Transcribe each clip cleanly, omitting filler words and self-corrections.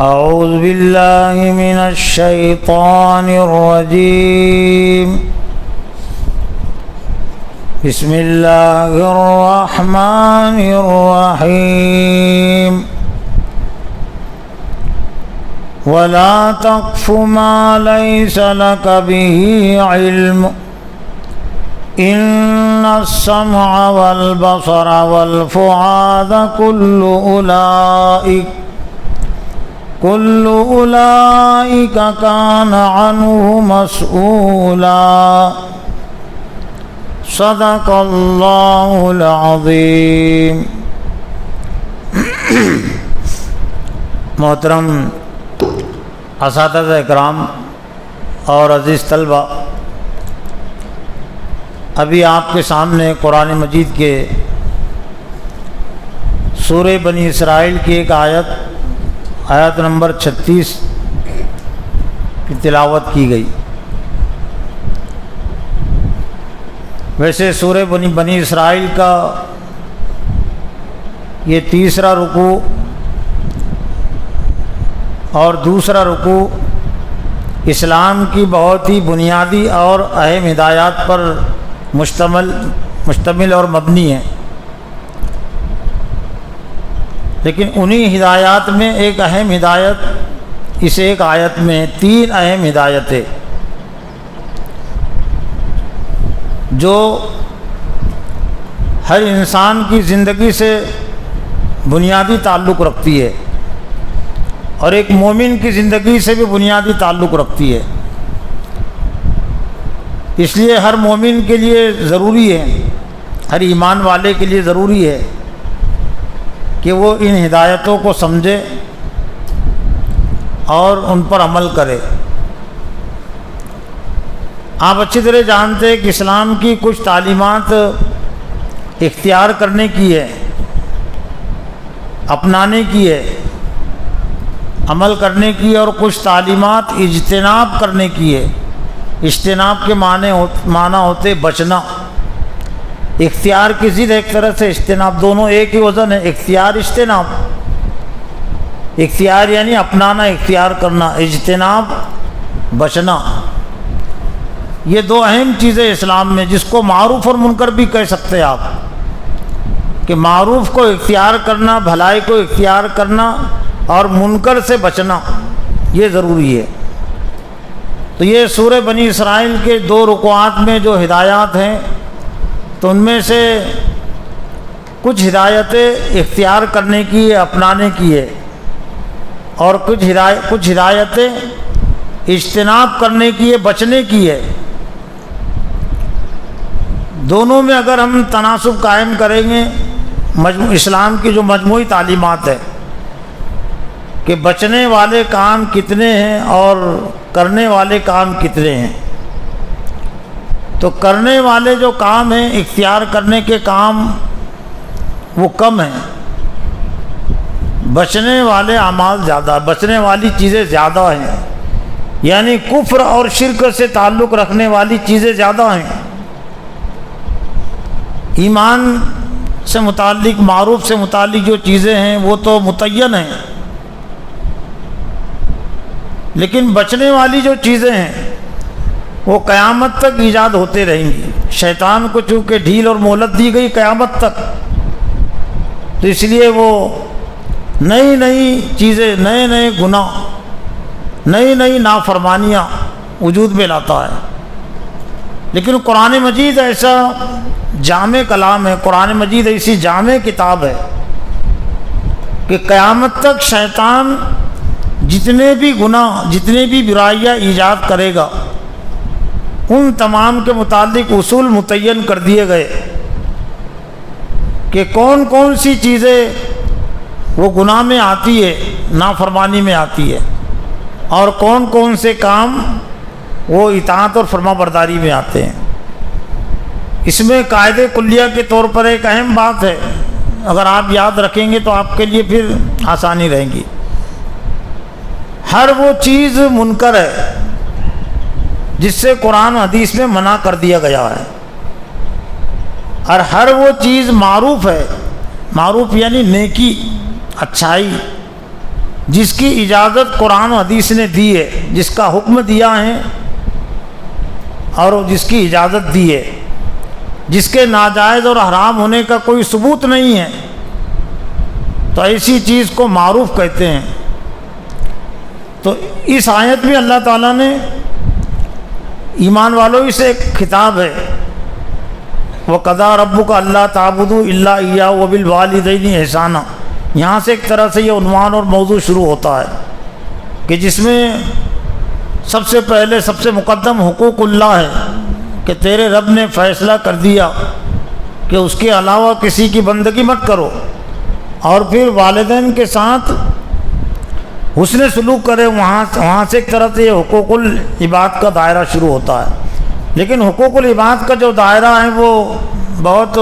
اعوذ باللہ من الشیطان الرجیم بسم اللہ الرحمن الرحیم ولا تقف ما ليس لك به علم ان السمع والبصر والفؤاد كل أولئك كان عنه مسؤولا صدق اللہ العظیم۔ محترم اساتذہ اکرام اور عزیز طلبہ، ابھی آپ کے سامنے قرآن مجید کے سورہ بنی اسرائیل کی ایک آیت نمبر 36 کی تلاوت کی گئی۔ ویسے سورہ بنی اسرائیل کا یہ تیسرا رکوع اور دوسرا رکوع اسلام کی بہت ہی بنیادی اور اہم ہدایات پر مشتمل اور مبنی ہے، لیکن انہی ہدایات میں ایک اہم ہدایت اس ایک آیت میں، تین اہم ہدایتیں جو ہر انسان کی زندگی سے بنیادی تعلق رکھتی ہے اور ایک مومن کی زندگی سے بھی بنیادی تعلق رکھتی ہے۔ اس لیے ہر مومن کے لیے ضروری ہے، ہر ایمان والے کے لیے ضروری ہے کہ وہ ان ہدایتوں کو سمجھے اور ان پر عمل کرے۔ آپ اچھی طرح جانتے ہیں کہ اسلام کی کچھ تعلیمات اختیار کرنے کی ہے، اپنانے کی ہے، عمل کرنے کی ہے، اور کچھ تعلیمات اجتناب کرنے کی ہے۔ اجتناب کے معنی ہوتے بچنا، اختیار کی ضد ایک طرح سے اجتناب، دونوں ایک ہی وزن ہے، اختیار اجتناب۔ اختیار یعنی اپنانا، اختیار کرنا، اجتناب بچنا۔ یہ دو اہم چیزیں اسلام میں، جس کو معروف اور منکر بھی کہہ سکتے ہیں آپ، کہ معروف کو اختیار کرنا، بھلائی کو اختیار کرنا، اور منکر سے بچنا، یہ ضروری ہے۔ تو یہ سورہ بنی اسرائیل کے دو رکوعات میں جو ہدایات ہیں، تو ان میں سے کچھ ہدایتیں اختیار کرنے کی ہے، اپنانے کی ہے، اور کچھ ہدایتیں اجتناب کرنے کی ہے، بچنے کی ہے۔ دونوں میں اگر ہم تناسب قائم کریں گے، اسلام کی جو مجموعی تعلیمات ہے کہ بچنے والے کام کتنے ہیں اور کرنے والے کام کتنے ہیں، تو کرنے والے جو کام ہیں، اختیار کرنے کے کام، وہ کم ہیں، بچنے والے اعمال زیادہ، بچنے والی چیزیں زیادہ ہیں، یعنی کفر اور شرک سے تعلق رکھنے والی چیزیں زیادہ ہیں۔ ایمان سے متعلق، معروف سے متعلق جو چیزیں ہیں وہ تو متعین ہیں، لیکن بچنے والی جو چیزیں ہیں وہ قیامت تک ایجاد ہوتے رہیں گی۔ شیطان کو چونکہ ڈھیل اور مہلت دی گئی قیامت تک، تو اس لیے وہ نئی چیزیں، نئے گناہ، نئی نافرمانیاں وجود میں لاتا ہے۔ لیکن قرآن مجید ایسا جامع کلام ہے، قرآن مجید ایسی جامع کتاب ہے کہ قیامت تک شیطان جتنے بھی گناہ، جتنے بھی برائیاں ایجاد کرے گا، ان تمام کے متعلق اصول متعین کر دیے گئے کہ کون سی چیزیں وہ گناہ میں آتی ہے، نافرمانی میں آتی ہے، اور کون سے کام وہ اطاعت اور فرما برداری میں آتے ہیں۔ اس میں قاعدے کلیہ کے طور پر ایک اہم بات ہے، اگر آپ یاد رکھیں گے تو آپ کے لیے پھر آسانی رہے گی۔ ہر وہ چیز منکر ہے جس سے قرآن حدیث میں منع کر دیا گیا ہے، اور ہر وہ چیز معروف ہے، معروف یعنی نیکی، اچھائی، جس کی اجازت قرآن و حدیث نے دی ہے، جس کا حکم دیا ہے اور جس کی اجازت دی ہے، جس کے ناجائز اور حرام ہونے کا کوئی ثبوت نہیں ہے، تو ایسی چیز کو معروف کہتے ہیں۔ تو اس آیت میں اللہ تعالیٰ نے ایمان والوں سے ایک خطاب ہے، وَقَضَىٰ رَبُّكَ أَلَّا تَعْبُدُوا إِلَّا إِيَّاهُ وَبِالْوَالِدَيْنِ إِحْسَانًا۔ یہاں سے ایک طرح سے یہ عنوان اور موضوع شروع ہوتا ہے کہ جس میں سب سے پہلے سب سے مقدم حقوق اللہ ہے کہ تیرے رب نے فیصلہ کر دیا کہ اس کے علاوہ کسی کی بندگی مت کرو، اور پھر والدین کے ساتھ حسن سلوک کرے۔ وہاں سے ایک طرح سے یہ حقوق العباد کا دائرہ شروع ہوتا ہے۔ لیکن حقوق العباد کا جو دائرہ ہے وہ بہت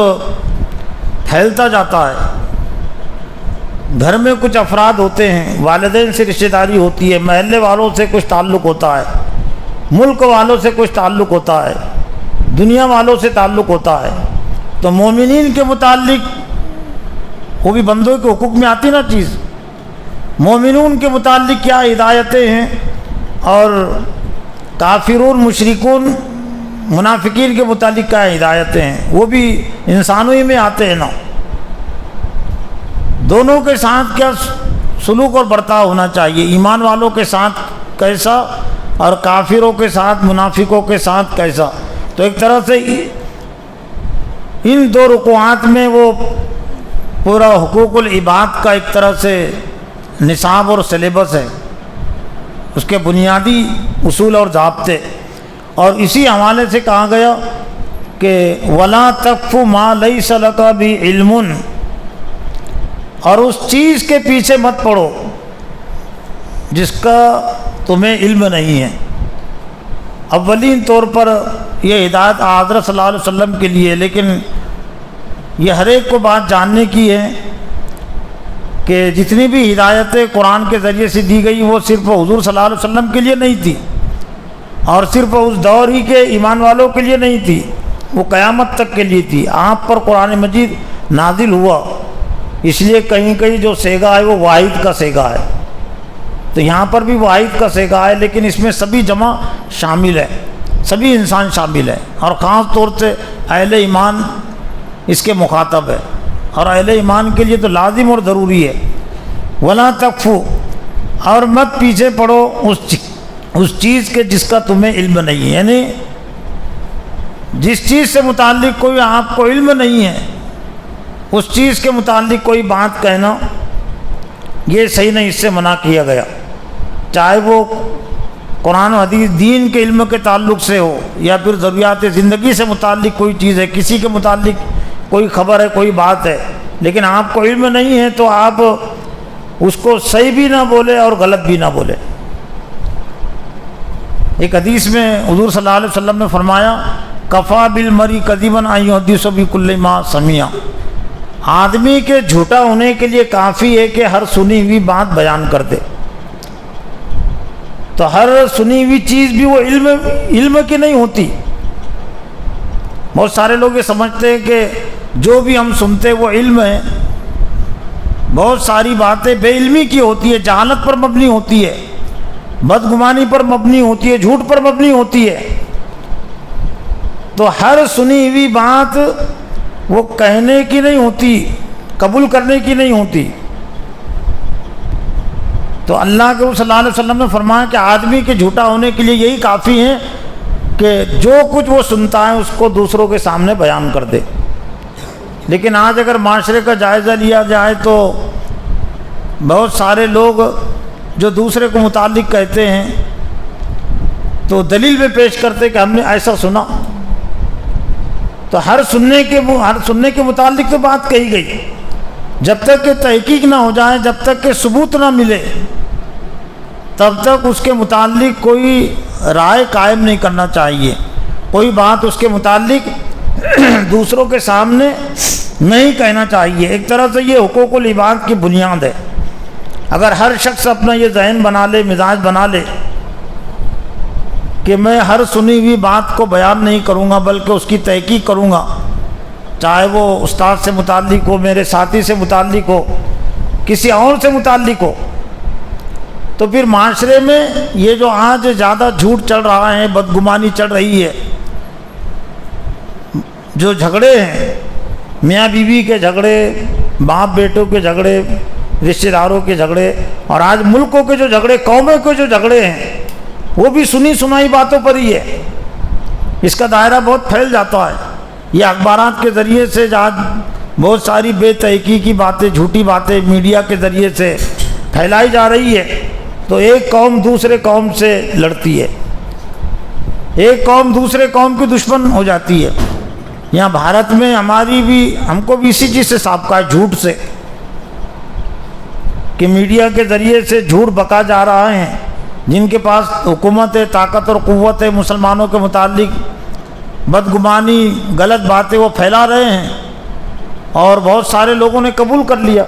پھیلتا جاتا ہے۔ گھر میں کچھ افراد ہوتے ہیں، والدین سے رشتہ داری ہوتی ہے، محلے والوں سے کچھ تعلق ہوتا ہے، ملک والوں سے کچھ تعلق ہوتا ہے، دنیا والوں سے تعلق ہوتا ہے۔ تو مومنین کے متعلق وہ بھی بندوں کے حقوق میں آتی نا چیز، مومنون کے متعلق کیا ہدایتیں ہیں، اور کافرون مشرکون منافقین کے متعلق کیا ہدایتیں ہیں، وہ بھی انسانوں ہی میں آتے ہیں نا۔ دونوں کے ساتھ کیا سلوک اور برتاؤ ہونا چاہیے، ایمان والوں کے ساتھ کیسا اور کافروں کے ساتھ منافقوں کے ساتھ کیسا۔ تو ایک طرح سے ان دو رکوعات میں وہ پورا حقوق العباد کا ایک طرح سے نصاب اور سلیبس ہے، اس کے بنیادی اصول اور ضابطے۔ اور اسی حوالے سے کہا گیا کہ وَلَا تَقْفُ مَا لَيْسَ لَكَ بِهِ عِلْمٌ، اور اس چیز کے پیچھے مت پڑو جس کا تمہیں علم نہیں ہے۔ اولین طور پر یہ ہدایت حضرت صلی اللہ علیہ وسلم کے لیے، لیکن یہ ہر ایک کو بات جاننے کی ہے کہ جتنی بھی ہدایتیں قرآن کے ذریعے سے دی گئی وہ صرف حضور صلی اللہ علیہ وسلم کے لیے نہیں تھی، اور صرف اس دور ہی کے ایمان والوں کے لیے نہیں تھی، وہ قیامت تک کے لیے تھی۔ آپ پر قرآن مجید نازل ہوا، اس لیے کہیں کہیں جو سیگا ہے وہ واحد کا سیگا ہے، تو یہاں پر بھی واحد کا سیگا ہے، لیکن اس میں سبھی جمع شامل ہے، سبھی انسان شامل ہے، اور خاص طور سے اہل ایمان اس کے مخاطب ہے، اور اہل ایمان کے لیے تو لازم اور ضروری ہے۔ وَلَا تَقْفُ، اور مت پیچھے پڑو اس چیز کے جس کا تمہیں علم نہیں ہے، یعنی جس چیز سے متعلق کوئی آپ کو علم نہیں ہے اس چیز کے متعلق کوئی بات کہنا یہ صحیح نہیں، اس سے منع کیا گیا، چاہے وہ قرآن و حدیث دین کے علم کے تعلق سے ہو یا پھر ضروریات زندگی سے متعلق کوئی چیز ہے، کسی کے متعلق کوئی خبر ہے، کوئی بات ہے، لیکن آپ کو علم نہیں ہے تو آپ اس کو صحیح بھی نہ بولے اور غلط بھی نہ بولے۔ ایک حدیث میں حضور صلی اللہ علیہ وسلم نے فرمایا کفا بالمری کذباً ان یحدث بکل ما سمع، آدمی کے جھوٹا ہونے کے لیے کافی ہے کہ ہر سنی ہوئی بات بیان کر دے۔ تو ہر سنی ہوئی چیز بھی وہ علم کی نہیں ہوتی۔ بہت سارے لوگ یہ سمجھتے ہیں کہ جو بھی ہم سنتے وہ علم ہے، بہت ساری باتیں بے علمی کی ہوتی ہے، جہالت پر مبنی ہوتی ہے، بدگمانی پر مبنی ہوتی ہے، جھوٹ پر مبنی ہوتی ہے۔ تو ہر سنی ہوئی بات وہ کہنے کی نہیں ہوتی، قبول کرنے کی نہیں ہوتی۔ تو اللہ کے صلی اللہ علیہ وسلم نے فرمایا کہ آدمی کے جھوٹا ہونے کے لیے یہی کافی ہے کہ جو کچھ وہ سنتا ہے اس کو دوسروں کے سامنے بیان کر دے۔ لیکن آج اگر معاشرے کا جائزہ لیا جائے تو بہت سارے لوگ جو دوسرے کو متعلق کہتے ہیں تو دلیل میں پیش کرتے کہ ہم نے ایسا سنا۔ تو ہر سننے کے متعلق تو بات کہی گئی، جب تک کہ تحقیق نہ ہو جائے، جب تک کہ ثبوت نہ ملے، تب تک اس کے متعلق کوئی رائے قائم نہیں کرنا چاہیے، کوئی بات اس کے متعلق دوسروں کے سامنے نہیں کہنا چاہیے۔ ایک طرح سے یہ حقوق العباد کی بنیاد ہے۔ اگر ہر شخص اپنا یہ ذہن بنا لے، مزاج بنا لے کہ میں ہر سنی ہوئی بات کو بیان نہیں کروں گا بلکہ اس کی تحقیق کروں گا، چاہے وہ استاد سے متعلق ہو، میرے ساتھی سے متعلق ہو، کسی اور سے متعلق ہو، تو پھر معاشرے میں یہ جو آج زیادہ جھوٹ چل رہا ہے، بدگمانی چل رہی ہے، جو جھگڑے ہیں، میاں بیوی کے جھگڑے، باپ بیٹوں کے جھگڑے، رشتہ داروں کے جھگڑے، اور آج ملکوں کے جو جھگڑے، قوموں کے جو جھگڑے ہیں، وہ بھی سنی سنائی باتوں پر ہی ہے۔ اس کا دائرہ بہت پھیل جاتا ہے۔ یہ اخبارات کے ذریعے سے آج بہت ساری بے تحقیقی باتیں، جھوٹی باتیں میڈیا کے ذریعے سے پھیلائی جا رہی ہے، تو ایک قوم دوسرے قوم سے لڑتی ہے، ایک قوم دوسرے قوم کی دشمن ہو جاتی ہے۔ یہاں بھارت میں ہم کو بھی اسی چیز سے سابقہ ہے، جھوٹ سے، کہ میڈیا کے ذریعے سے جھوٹ بکا جا رہا ہے۔ جن کے پاس حکومت ہے، طاقت اور قوت ہے، مسلمانوں کے متعلق بدگمانی، غلط باتیں وہ پھیلا رہے ہیں، اور بہت سارے لوگوں نے قبول کر لیا۔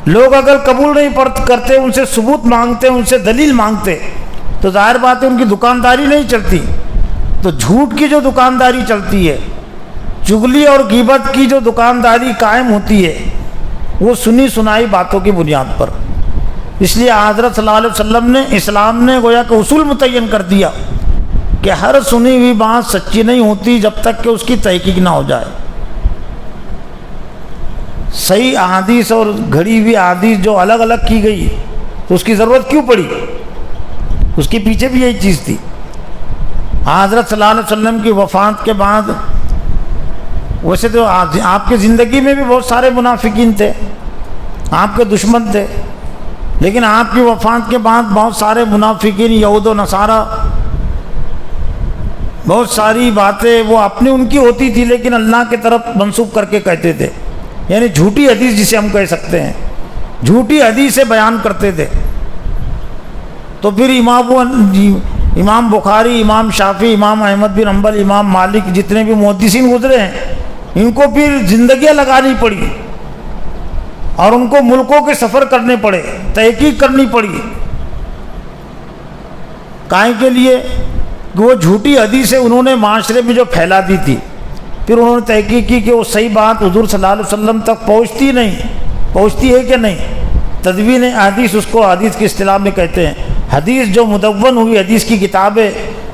لوگ اگر قبول نہیں کرتے، ان سے ثبوت مانگتے، ان سے دلیل مانگتے، تو ظاہر بات ہے ان کی دکانداری نہیں چلتی۔ تو جھوٹ کی جو دکانداری چلتی ہے، چغلی اور غیبت کی جو دکانداری قائم ہوتی ہے، وہ سنی سنائی باتوں کی بنیاد پر۔ اس لیے حضرت صلی اللہ علیہ وسلم نے، اسلام نے گویا کہ اصول متعین کر دیا کہ ہر سنی ہوئی بات سچی نہیں ہوتی جب تک کہ اس کی تحقیق نہ ہو جائے۔ صحیح احادیث اور گھڑی ہوئی احادیث جو الگ الگ کی گئی، تو اس کی ضرورت کیوں پڑی؟ اس کے پیچھے بھی یہی چیز تھی۔ حضرت صلی اللہ علیہ وسلم کی وفات کے بعد، ویسے تو آپ کی زندگی میں بھی بہت سارے منافقین تھے، آپ کے دشمن تھے، لیکن آپ کی وفات کے بعد بہت سارے منافقین، یہود و نصارہ، بہت ساری باتیں وہ اپنی ان کی ہوتی تھی، لیکن اللہ کی طرف منسوب کر کے کہتے تھے، یعنی جھوٹی حدیث جسے ہم کہہ سکتے ہیں، جھوٹی حدیثیں بیان کرتے تھے۔ تو پھر امام بخاری، امام شافعی، امام احمد بن حنبل، امام مالک، جتنے بھی محدثین گزرے ہیں، ان کو پھر زندگیاں لگانی پڑی، اور ان کو ملکوں کے سفر کرنے پڑے، تحقیق کرنی پڑی۔ کائیں کے لیے؟ کہ وہ جھوٹی حدیثیں انہوں نے معاشرے میں جو پھیلا دی تھی، پھر انہوں نے تحقیق کی کہ وہ صحیح بات حضور صلی اللہ علیہ وسلم تک پہنچتی ہے کہ نہیں۔ تدوین حدیث، اس کو حدیث کی اصطلاح میں کہتے ہیں۔ حدیث جو مدون ہوئی، حدیث کی کتابیں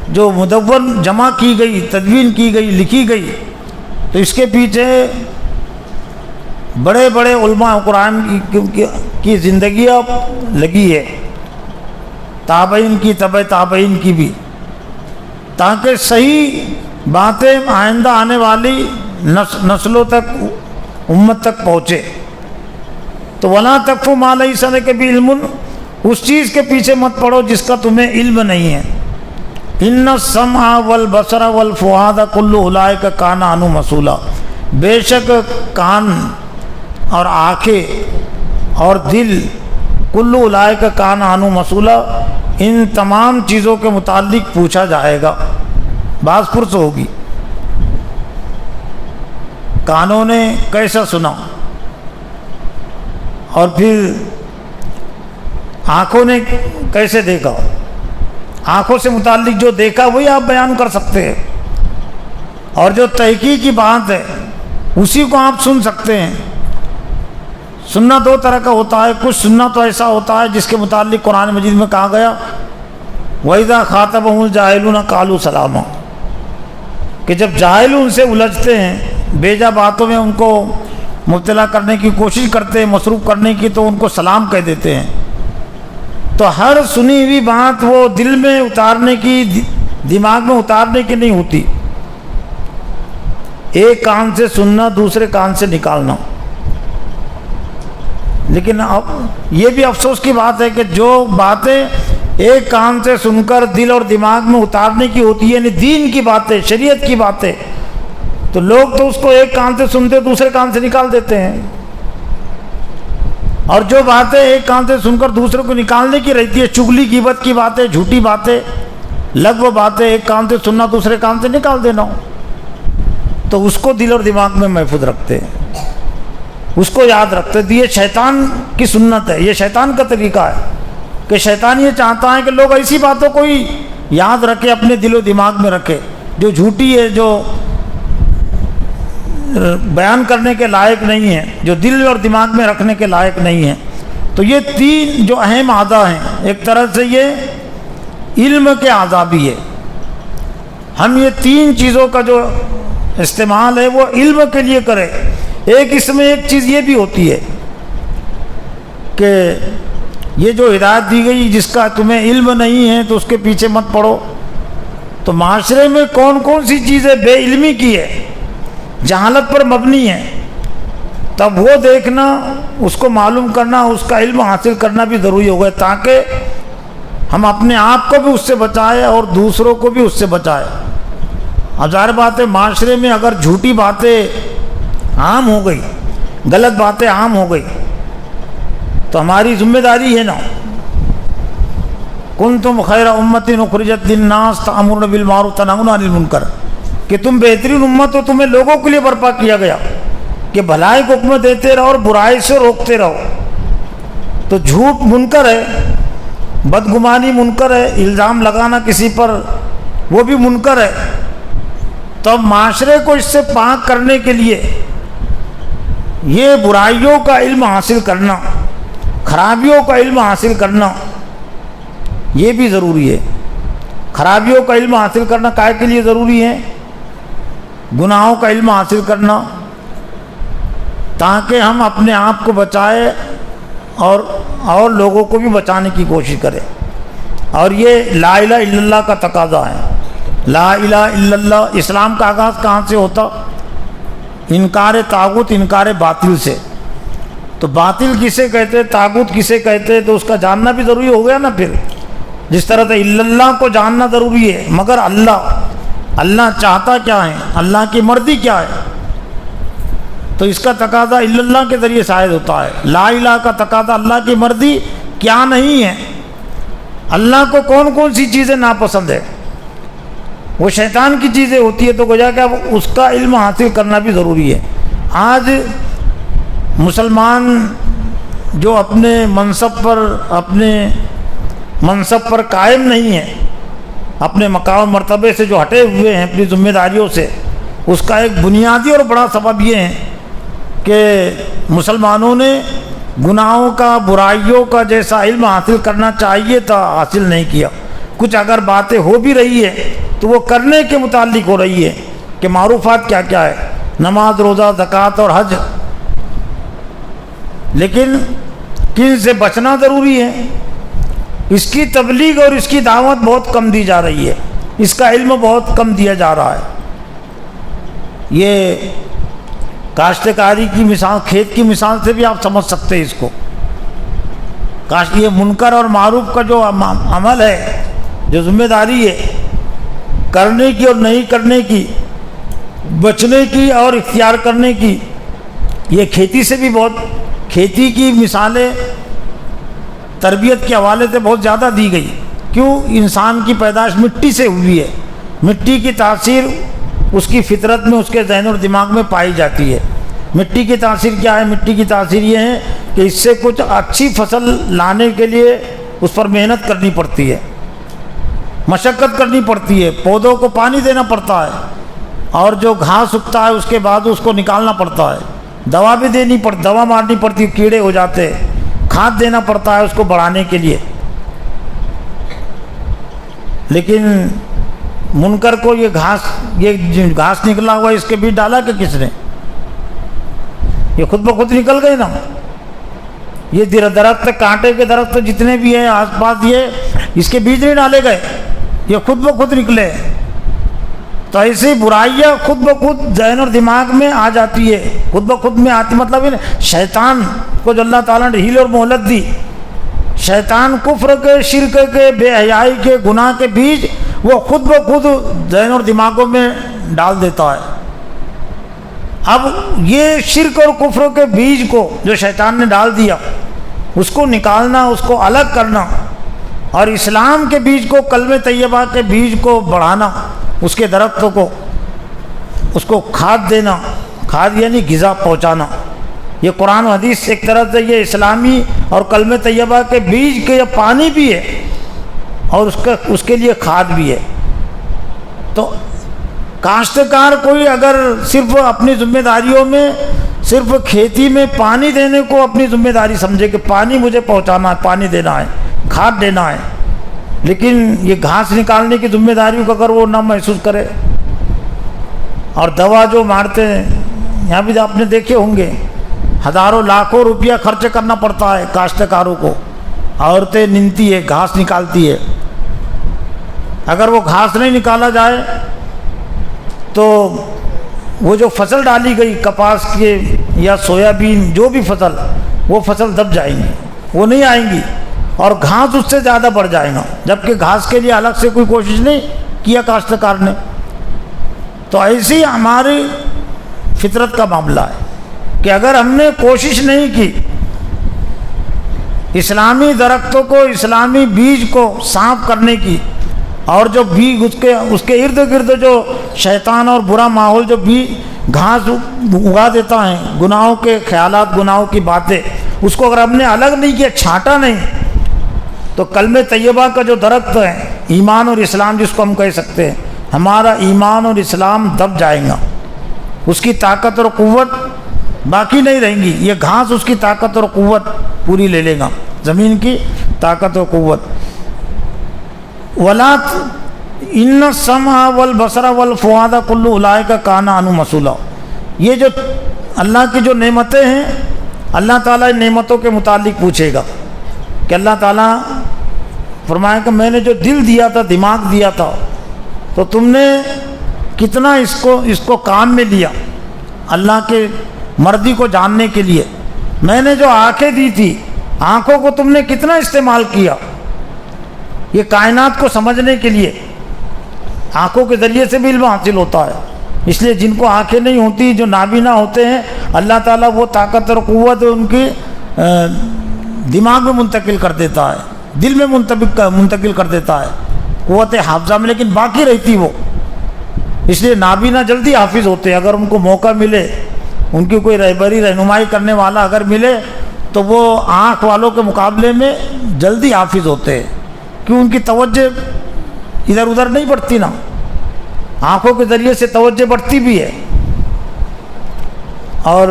جو مدون جمع کی گئی، تدوین کی گئی، لکھی گئی، تو اس کے پیچھے بڑے بڑے علماء قرآن کی زندگیاں لگی ہے، تابعین کی، تبع تابعین کی بھی، تاکہ صحیح باتیں آئندہ آنے والی نسلوں تک، امت تک پہنچے۔ تو وَلَا تَقْفُ مَا لَيْسَ لَكَ بِعِلْمٌ، اس چیز کے پیچھے مت پڑو جس کا تمہیں علم نہیں ہے۔ إِنَّ السَّمْعَ وَالْبَصَرَ وَالْفُؤَادَ كُلُّ أُولَٰئِكَ كَانَ عَنْهُ مَسْئُولًا، بے شک کان اور آنکھیں اور دل، کل اولئک کان عنہ مسئولا، ان تمام چیزوں کے متعلق پوچھا جائے گا، باز پرس ہوگی۔ کانوں نے کیسا سنا، اور پھر آنکھوں نے کیسے دیکھا، آنکھوں سے متعلق جو دیکھا وہی آپ بیان کر سکتے ہیں، اور جو تحقیق کی بات ہے اسی کو آپ سن سکتے ہیں۔ سننا دو طرح کا ہوتا ہے، کچھ سننا تو ایسا ہوتا ہے جس کے متعلق قرآن مجید میں کہا گیا وَإِذَا خَاطَبَهُمُ الْجَاهِلُونَ قَالُوا سَلَامًا، کہ جب جاہل ان سے الجھتے ہیں، بیجا باتوں میں ان کو مبتلا کرنے کی کوشش کرتے ہیں، مصروف کرنے کی، تو ان کو سلام کہہ دیتے ہیں۔ تو ہر سنی ہوئی بات وہ دل میں اتارنے کی، دماغ میں اتارنے کی نہیں ہوتی، ایک کان سے سننا، دوسرے کان سے نکالنا۔ لیکن اب یہ بھی افسوس کی بات ہے کہ جو باتیں ایک کان سے سن کر دل اور دماغ میں اتارنے کی ہوتی ہے، یعنی دین کی باتیں، شریعت کی باتیں، تو لوگ تو اس کو ایک کان سے سنتے دوسرے کان سے نکال دیتے ہیں، اور جو باتیں ایک کان سے سن کر دوسرے کو نکالنے کی رہتی ہے، چغلی غیبت کی باتیں، جھوٹی باتیں، لغو باتیں، ایک کان سے سننا دوسرے کان سے نکال دینا، تو اس کو دل اور دماغ میں محفوظ رکھتے ہیں، اس کو یاد رکھتے ہیں۔ یہ شیطان کی سنت ہے، یہ شیطان کا طریقہ ہے کہ شیطان یہ چاہتا ہے کہ لوگ ایسی باتوں کو ہی یاد رکھے، اپنے دل و دماغ میں رکھے جو جھوٹی ہے، جو بیان کرنے کے لائق نہیں ہے، جو دل اور دماغ میں رکھنے کے لائق نہیں ہے۔ تو تو یہ تین جو اہم اعضاء ہیں، ایک طرح سے یہ علم کے اعضاء بھی ہے. ہم یہ تین چیزوں کا جو استعمال ہے وہ علم کے لیے کریں. ایک اس میں ایک چیز یہ بھی ہوتی ہے کہ یہ جو ہدایت دی گئی جس کا تمہیں علم نہیں ہے تو اس کے پیچھے مت پڑو. تو معاشرے میں کون کون سی چیزیں بے علمی کی ہے، جہالت پر مبنی ہے، تب وہ دیکھنا، اس کو معلوم کرنا، اس کا علم حاصل کرنا بھی ضروری ہوگا تاکہ ہم اپنے آپ کو بھی اس سے بچائیں اور دوسروں کو بھی اس سے بچائیں. اب ظاہر بات ہے معاشرے میں اگر جھوٹی باتیں عام ہو گئی، غلط باتیں عام ہو گئی تو ہماری ذمہ داری ہے نا، کنتم خیر امت اخرجت للناس تأمرون بالمعروف تنہون عن المنکر، کہ تم بہترین امت ہو، تمہیں لوگوں کے لیے برپا کیا گیا کہ بھلائی کو حکم دیتے رہو اور برائی سے روکتے رہو. تو جھوٹ منکر ہے، بدگمانی منکر ہے، الزام لگانا کسی پر وہ بھی منکر ہے. تو اب معاشرے کو اس سے پاک کرنے کے لیے یہ برائیوں کا علم حاصل کرنا، خرابیوں کا علم حاصل کرنا یہ بھی ضروری ہے. خرابیوں کا علم حاصل کرنا کائے کے لیے ضروری ہے؟ گناہوں کا علم حاصل کرنا تاکہ ہم اپنے آپ کو بچائیں اور لوگوں کو بھی بچانے کی کوشش کریں. اور یہ لا الہ الا اللہ کا تقاضا ہے. لا الہ الا اللہ. اسلام کا آغاز کہاں سے ہوتا؟ انکار طاغوت، انکار باطل سے. تو باطل کسے کہتے، طاغوت کسے کہتے، تو اس کا جاننا بھی ضروری ہو گیا نا. پھر جس طرح سے الا اللہ کو جاننا ضروری ہے، مگر اللہ چاہتا کیا ہے، اللہ کی مرضی کیا ہے، تو اس کا تقاضا الا اللہ کے ذریعے شاید ہوتا ہے. لا الہ کا تقاضا اللہ کی مرضی کیا نہیں ہے، اللہ کو کون کون سی چیزیں ناپسند ہے، وہ شیطان کی چیزیں ہوتی ہے، تو گویا کہ اس کا علم حاصل کرنا بھی ضروری ہے. آج مسلمان جو اپنے منصب پر قائم نہیں ہے، اپنے مقام مرتبے سے جو ہٹے ہوئے ہیں اپنی ذمہ داریوں سے، اس کا ایک بنیادی اور بڑا سبب یہ ہے کہ مسلمانوں نے گناہوں کا، برائیوں کا جیسا علم حاصل کرنا چاہیے تھا حاصل نہیں کیا. کچھ اگر باتیں ہو بھی رہی ہے تو وہ کرنے کے متعلق ہو رہی ہے کہ معروفات کیا کیا ہے، نماز، روزہ، زکوٰۃ اور حج، لیکن کن سے بچنا ضروری ہے. اس کی تبلیغ اور اس کی دعوت بہت کم دی جا رہی ہے، اس کا علم بہت کم دیا جا رہا ہے. یہ کاشتکاری کی مثال، کھیت کی مثال سے بھی آپ سمجھ سکتے ہیں اس کو. یہ منکر اور معروف کا جو عمل ہے، جو ذمہ داری ہے کرنے کی اور نہیں کرنے کی، بچنے کی اور اختیار کرنے کی، یہ کھیتی سے بھی بہت، کھیتی کی مثالیں تربیت کے حوالے سے بہت زیادہ دی گئی. کیوں؟ انسان کی پیدائش مٹی سے ہوئی ہے، مٹی کی تاثیر اس کی فطرت میں، اس کے ذہن اور دماغ میں پائی جاتی ہے. مٹی کی تاثیر کیا ہے؟ مٹی کی تاثیر یہ ہے کہ اس سے کچھ اچھی فصل لانے کے لیے اس پر محنت کرنی پڑتی ہے، مشقت کرنی پڑتی ہے، پودوں کو پانی دینا پڑتا ہے، اور جو گھاس اگتا ہے اس کے بعد اس کو نکالنا پڑتا ہے، دوا بھی دینی پڑتی، دوا مارنی پڑتی، کیڑے ہو جاتے، کھاد دینا پڑتا ہے اس کو بڑھانے کے لیے. لیکن منکر کو یہ گھاس نکلا ہوا اس کے بیچ ڈالا کہ کس نے؟ یہ خود بخود نکل گئے نا. یہ درخت، کانٹے کے درخت جتنے بھی ہیں آس پاس، یہ اس کے بیج نہیں ڈالے گئے، یہ خود بخود نکلے. تو ایسی برائیاں خود بخود ذہن اور دماغ میں آ جاتی ہے، خود بخود میں آتی، مطلب شیطان کو جو اللہ تعالیٰ نے ڈھیل اور مہلت دی، شیطان کفر کے، شرک کے، بے حیائی کے، گناہ کے بیج وہ خود بخود ذہن اور دماغوں میں ڈال دیتا ہے. اب یہ شرک اور کفر کے بیج کو جو شیطان نے ڈال دیا، اس کو نکالنا، اس کو الگ کرنا، اور اسلام کے بیج کو، کلمہ طیبہ کے بیج کو بڑھانا، اس کے درختوں کو، اس کو کھاد دینا، کھاد یعنی غذا پہنچانا. یہ قرآن و حدیث ایک طرح سے یہ اسلامی اور کلمہ طیبہ کے بیج کے پانی بھی ہے اور اس کے لیے کھاد بھی ہے. تو کاشتکار کوئی اگر صرف اپنی ذمہ داریوں میں صرف کھیتی میں پانی دینے کو اپنی ذمہ داری سمجھے کہ پانی مجھے پہنچانا ہے، پانی دینا ہے، کھاد دینا ہے، لیکن یہ گھاس نکالنے کی ذمہ داری کو اگر وہ نہ محسوس کرے، اور دوا جو مارتے ہیں یہاں بھی آپ نے دیکھے ہوں گے، ہزاروں لاکھوں روپیہ خرچ کرنا پڑتا ہے کاشتکاروں کو، عورتیں ننتی ہے، گھاس نکالتی ہے، اگر وہ گھاس نہیں نکالا جائے تو وہ جو فصل ڈالی گئی کپاس کے یا سویابین جو بھی فصل، وہ فصل دب جائیں گی، وہ نہیں آئیں گی، اور گھاس اس سے زیادہ بڑھ جائے گا، جبکہ گھاس کے لیے الگ سے کوئی کوشش نہیں کیا کاشتکار نے۔ تو ایسی ہماری فطرت کا معاملہ ہے کہ اگر ہم نے کوشش نہیں کی اسلامی درختوں کو، اسلامی بیج کو صاف کرنے کی، اور جو بیج اس کے ارد گرد جو شیطان اور برا ماحول جو گھاس اگا دیتا ہے، گناہوں کے خیالات، گناہوں کی باتیں، اس کو اگر ہم نے الگ نہیں کیا، چھانٹا نہیں، تو کلمہ طیبہ کا جو درخت ہے، ایمان اور اسلام جس کو ہم کہہ سکتے ہیں، ہمارا ایمان اور اسلام دب جائے گا، اس کی طاقت اور قوت باقی نہیں رہیں گی، یہ گھاس اس کی طاقت اور قوت پوری لے لے گا، زمین کی طاقت اور قوت۔ وَلَا إِنَّ السَّمْعَ وَالْبَصَرَ وَالْفُؤَادَ كُلُّ أُولَٰئِكَ كَانَ عَنْهُ مَسْئُولًا۔ یہ جو اللہ کی جو نعمتیں ہیں، اللہ تعالیٰ ان نعمتوں کے متعلق پوچھے گا کہ اللہ تعالیٰ فرمائے کہ میں نے جو دل دیا تھا، دماغ دیا تھا، تو تم نے کتنا اس کو کام میں لیا اللہ کے مرضی کو جاننے کے لیے۔ میں نے جو آنکھیں دی تھی، آنکھوں کو تم نے کتنا استعمال کیا یہ کائنات کو سمجھنے کے لیے۔ آنکھوں کے ذریعے سے بھی علم حاصل ہوتا ہے، اس لیے جن کو آنکھیں نہیں ہوتی، جو نابینا ہوتے ہیں، اللہ تعالیٰ وہ طاقت اور قوت ان کی دماغ میں منتقل کر دیتا ہے، دل میں منتقل کر دیتا ہے، قوت حافظہ میں، لیکن باقی رہتی وہ۔ اس لیے نابینا جلدی حافظ ہوتے ہیں، اگر ان کو موقع ملے، ان کی کوئی رہبری رہنمائی کرنے والا اگر ملے تو وہ آنکھ والوں کے مقابلے میں جلدی حافظ ہوتے ہیں، کیوں ان کی توجہ ادھر ادھر نہیں بڑھتی نا، آنکھوں کے ذریعے سے توجہ بڑھتی بھی ہے، اور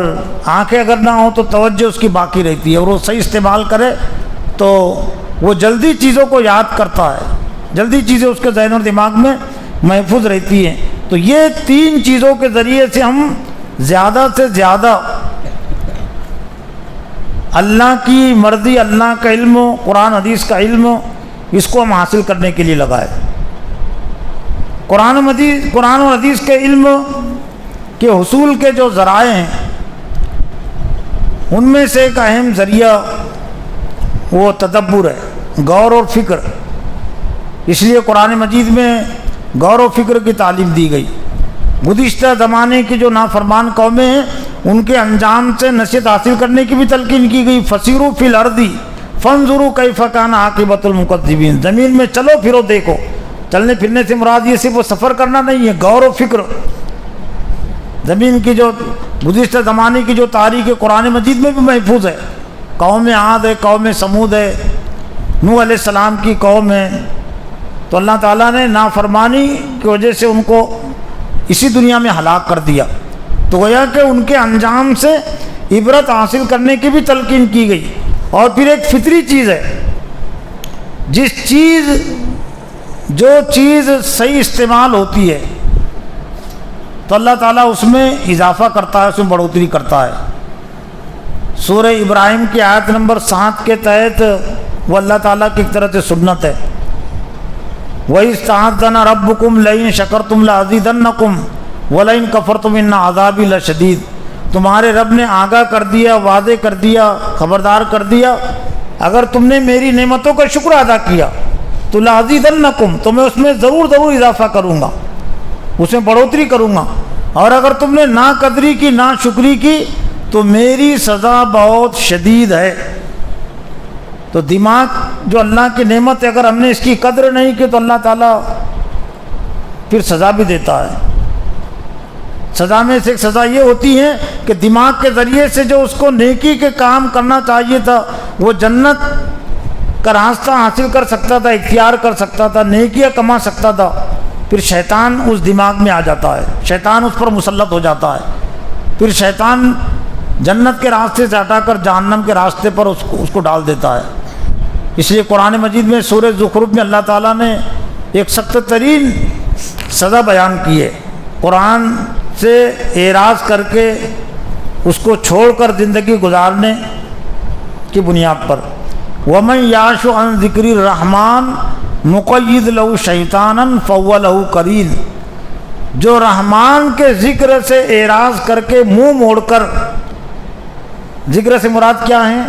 آنکھیں اگر نہ ہوں تو توجہ اس کی باقی رہتی ہے، اور وہ صحیح استعمال کرے تو وہ جلدی چیزوں کو یاد کرتا ہے، جلدی چیزیں اس کے ذہن اور دماغ میں محفوظ رہتی ہیں۔ تو یہ تین چیزوں کے ذریعے سے ہم زیادہ سے زیادہ اللہ کی مرضی، اللہ کا علم، قرآن حدیث کا علم، اس کو ہم حاصل کرنے کے لیے لگائے۔ قرآن اور حدیث کے علم کے حصول کے جو ذرائع ہیں، ان میں سے ایک اہم ذریعہ وہ تدبر ہے، غور اور فکر۔ اس لیے قرآن مجید میں غور و فکر کی تعلیم دی گئی۔ گزشتہ زمانے کی جو نافرمان قومیں ہیں، ان کے انجام سے نصیحت حاصل کرنے کی بھی تلقین کی گئی۔ فسیروا فی الارض فانظروا کیف کان عاقبۃ المکذبین۔ زمین میں چلو پھرو دیکھو، چلنے پھرنے سے مراد یہ صرف وہ سفر کرنا نہیں ہے، غور و فکر۔ زمین کی جو گزشتہ زمانے کی جو تاریخ قرآن مجید میں بھی محفوظ ہے، قوم عاد ہے، قوم سمود ہے، نوح علیہ السلام کی قوم ہے، تو اللہ تعالیٰ نے نافرمانی کی وجہ سے ان کو اسی دنیا میں ہلاک کر دیا۔ تو گویا کہ ان کے انجام سے عبرت حاصل کرنے کی بھی تلقین کی گئی۔ اور پھر ایک فطری چیز ہے، جو چیز صحیح استعمال ہوتی ہے تو اللہ تعالیٰ اس میں اضافہ کرتا ہے، اس میں بڑھوتری کرتا ہے۔ سورہ ابراہیم کی آیت نمبر 7 کے تحت وہ اللہ تعالیٰ کی ایک طرح سے سنت ہے، وَإِذْ تَعَذَّنَ رَبُّكُمْ لَئِن شَكَرْتُمْ لَأَزِيدَنَّكُمْ وَلَئِن كَفَرْتُمْ إِنَّ عَذَابِي لَشَدِيدٌ۔ تمہارے رب نے آگاہ کر دیا، واضح کر دیا، خبردار کر دیا، اگر تم نے میری نعمتوں کا شکر ادا کیا تو لَأَزِيدَنَّكُمْ، تو میں اس میں ضرور اضافہ کروں گا، اس میں بڑھوتری کروں گا، اور اگر تم نے ناقدری کی، ناشکری کی تو میری سزا بہت شدید ہے۔ تو دماغ جو اللہ کی نعمت ہے، اگر ہم نے اس کی قدر نہیں کی تو اللہ تعالیٰ پھر سزا بھی دیتا ہے۔ سزا میں سے ایک سزا یہ ہوتی ہے کہ دماغ کے ذریعے سے جو اس کو نیکی کے کام کرنا چاہیے تھا، وہ جنت کا راستہ حاصل کر سکتا تھا، اختیار کر سکتا تھا، نیکیاں کما سکتا تھا، پھر شیطان اس دماغ میں آ جاتا ہے، شیطان اس پر مسلط ہو جاتا ہے، پھر شیطان جنت کے راستے سے ہٹا کر جہنم کے راستے پر اس کو ڈال دیتا ہے۔ اس لیے قرآن مجید میں سورہ زخرف میں اللہ تعالیٰ نے ایک سخت ترین سزا بیان کی ہے، قرآن سے اعراض کر کے اس کو چھوڑ کر زندگی گزارنے کی بنیاد پر۔ وَمَن يَعْشُ عَن ذِكْرِ الرَّحْمَٰنِ نُقَيِّضْ لَهُ شَيْطَانًا فَهُوَ لَهُ قَرِينٌ، جو رحمان کے ذکر سے اعراض کر کے منہ موڑ کر، ذکر سے مراد کیا ہیں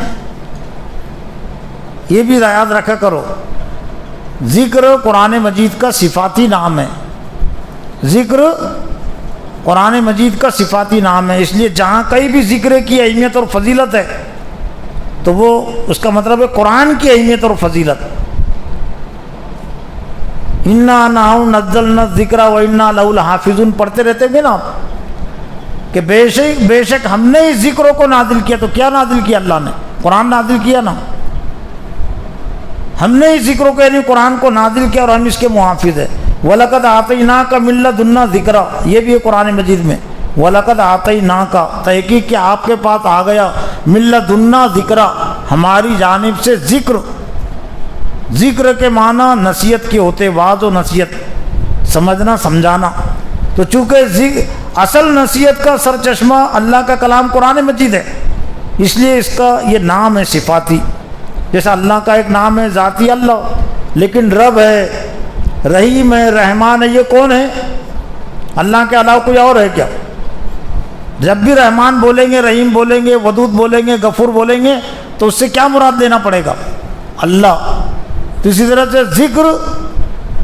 یہ بھی یاد رکھا کرو، ذکر قرآن مجید کا صفاتی نام ہے، ذکر قرآن مجید کا صفاتی نام ہے، اس لیے جہاں کہیں بھی ذکر کی اہمیت اور فضیلت ہے تو وہ اس کا مطلب ہے قرآن کی اہمیت اور فضیلت۔ اِنَّا نَحْنُ نَزَّلْنَا الذِّكْرَ وَإِنَّا لَهُ لَحَافِظُونَ پڑھتے رہتے ہیں نا آپ کہ بے شک ہم نے اس ذکروں کو نازل کیا۔ تو کیا نازل کیا؟ اللہ نے قرآن نازل کیا نا، ہم نے اس ذکروں کو یعنی قرآن کو نازل کیا اور ہم اس کے محافظ ہیں۔ وَلَقَدْ آتَيْنَاكَ مِن لَّدُنَّا ذِكْرًا، یہ بھی ہے قرآن مجید میں، وَلَقَدْ آتَيْنَاكَ، تحقیق کہ آپ کے پاس آ گیا، مِن لَّدُنَّا ذِكْرًا، ہماری جانب سے ذکر۔ ذکر کے معنی نصیحت کے ہوتے، واعظ و نصیحت، سمجھنا سمجھانا۔ تو چونکہ اصل نصیحت کا سرچشمہ اللہ کا کلام قرآن مجید ہے، اس لیے اس کا یہ نام ہے صفاتی۔ جیسا اللہ کا ایک نام ہے ذاتی اللہ، لیکن رب ہے، رحیم ہے، رحمان ہے، یہ کون ہے؟ اللہ کے علاوہ کوئی اور ہے کیا؟ جب بھی رحمان بولیں گے، رحیم بولیں گے، ودود بولیں گے، غفور بولیں گے تو اس سے کیا مراد لینا پڑے گا؟ اللہ۔ تو اسی طرح سے ذکر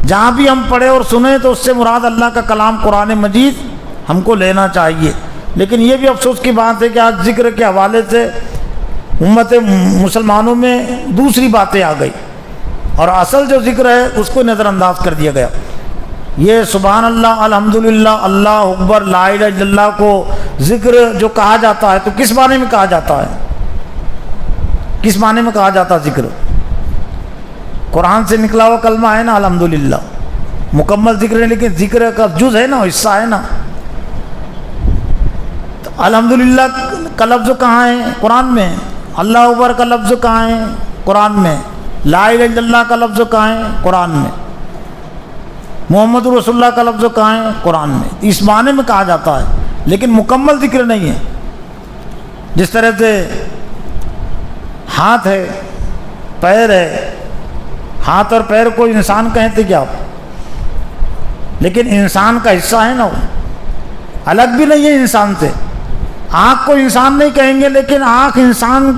جہاں بھی ہم پڑھیں اور سنیں تو اس سے مراد اللہ کا کلام قرآن مجید ہم کو لینا چاہیے۔ لیکن یہ بھی افسوس کی بات ہے کہ آج ذکر کے حوالے سے امت مسلمانوں میں دوسری باتیں آ گئی اور اصل جو ذکر ہے اس کو نظر انداز کر دیا گیا۔ یہ سبحان اللہ، الحمدللہ، اللہ اکبر، لا الہ الا اللہ کو ذکر جو کہا جاتا ہے تو کس معنی میں کہا جاتا ہے؟ کس معنی میں کہا جاتا ہے ذکر؟ قرآن سے نکلا ہوا کلمہ ہے نا الحمدللہ، مکمل ذکر ہے لیکن ذکر کا جز ہے نا، حصہ ہے نا۔ تو الحمدللہ کا لفظ کہاں ہے؟ قرآن میں۔ اللہ اکبر کا لفظ کہاں ہے؟ قرآن میں۔ لا الہ الا اللہ کا لفظ کہاں ہے؟ قرآن میں۔ محمد رسول اللہ کا لفظ کہاں ہے؟ قرآن میں۔ اس معنی میں کہا جاتا ہے لیکن مکمل ذکر نہیں ہے۔ جس طرح سے ہاتھ ہے، پیر ہے، ہاتھ اور پیر کو انسان کہتے کیا آپ؟ لیکن انسان کا حصہ ہے نا، وہ الگ بھی نہیں ہے انسان سے۔ آنکھ کو انسان نہیں کہیں گے لیکن آنکھ انسان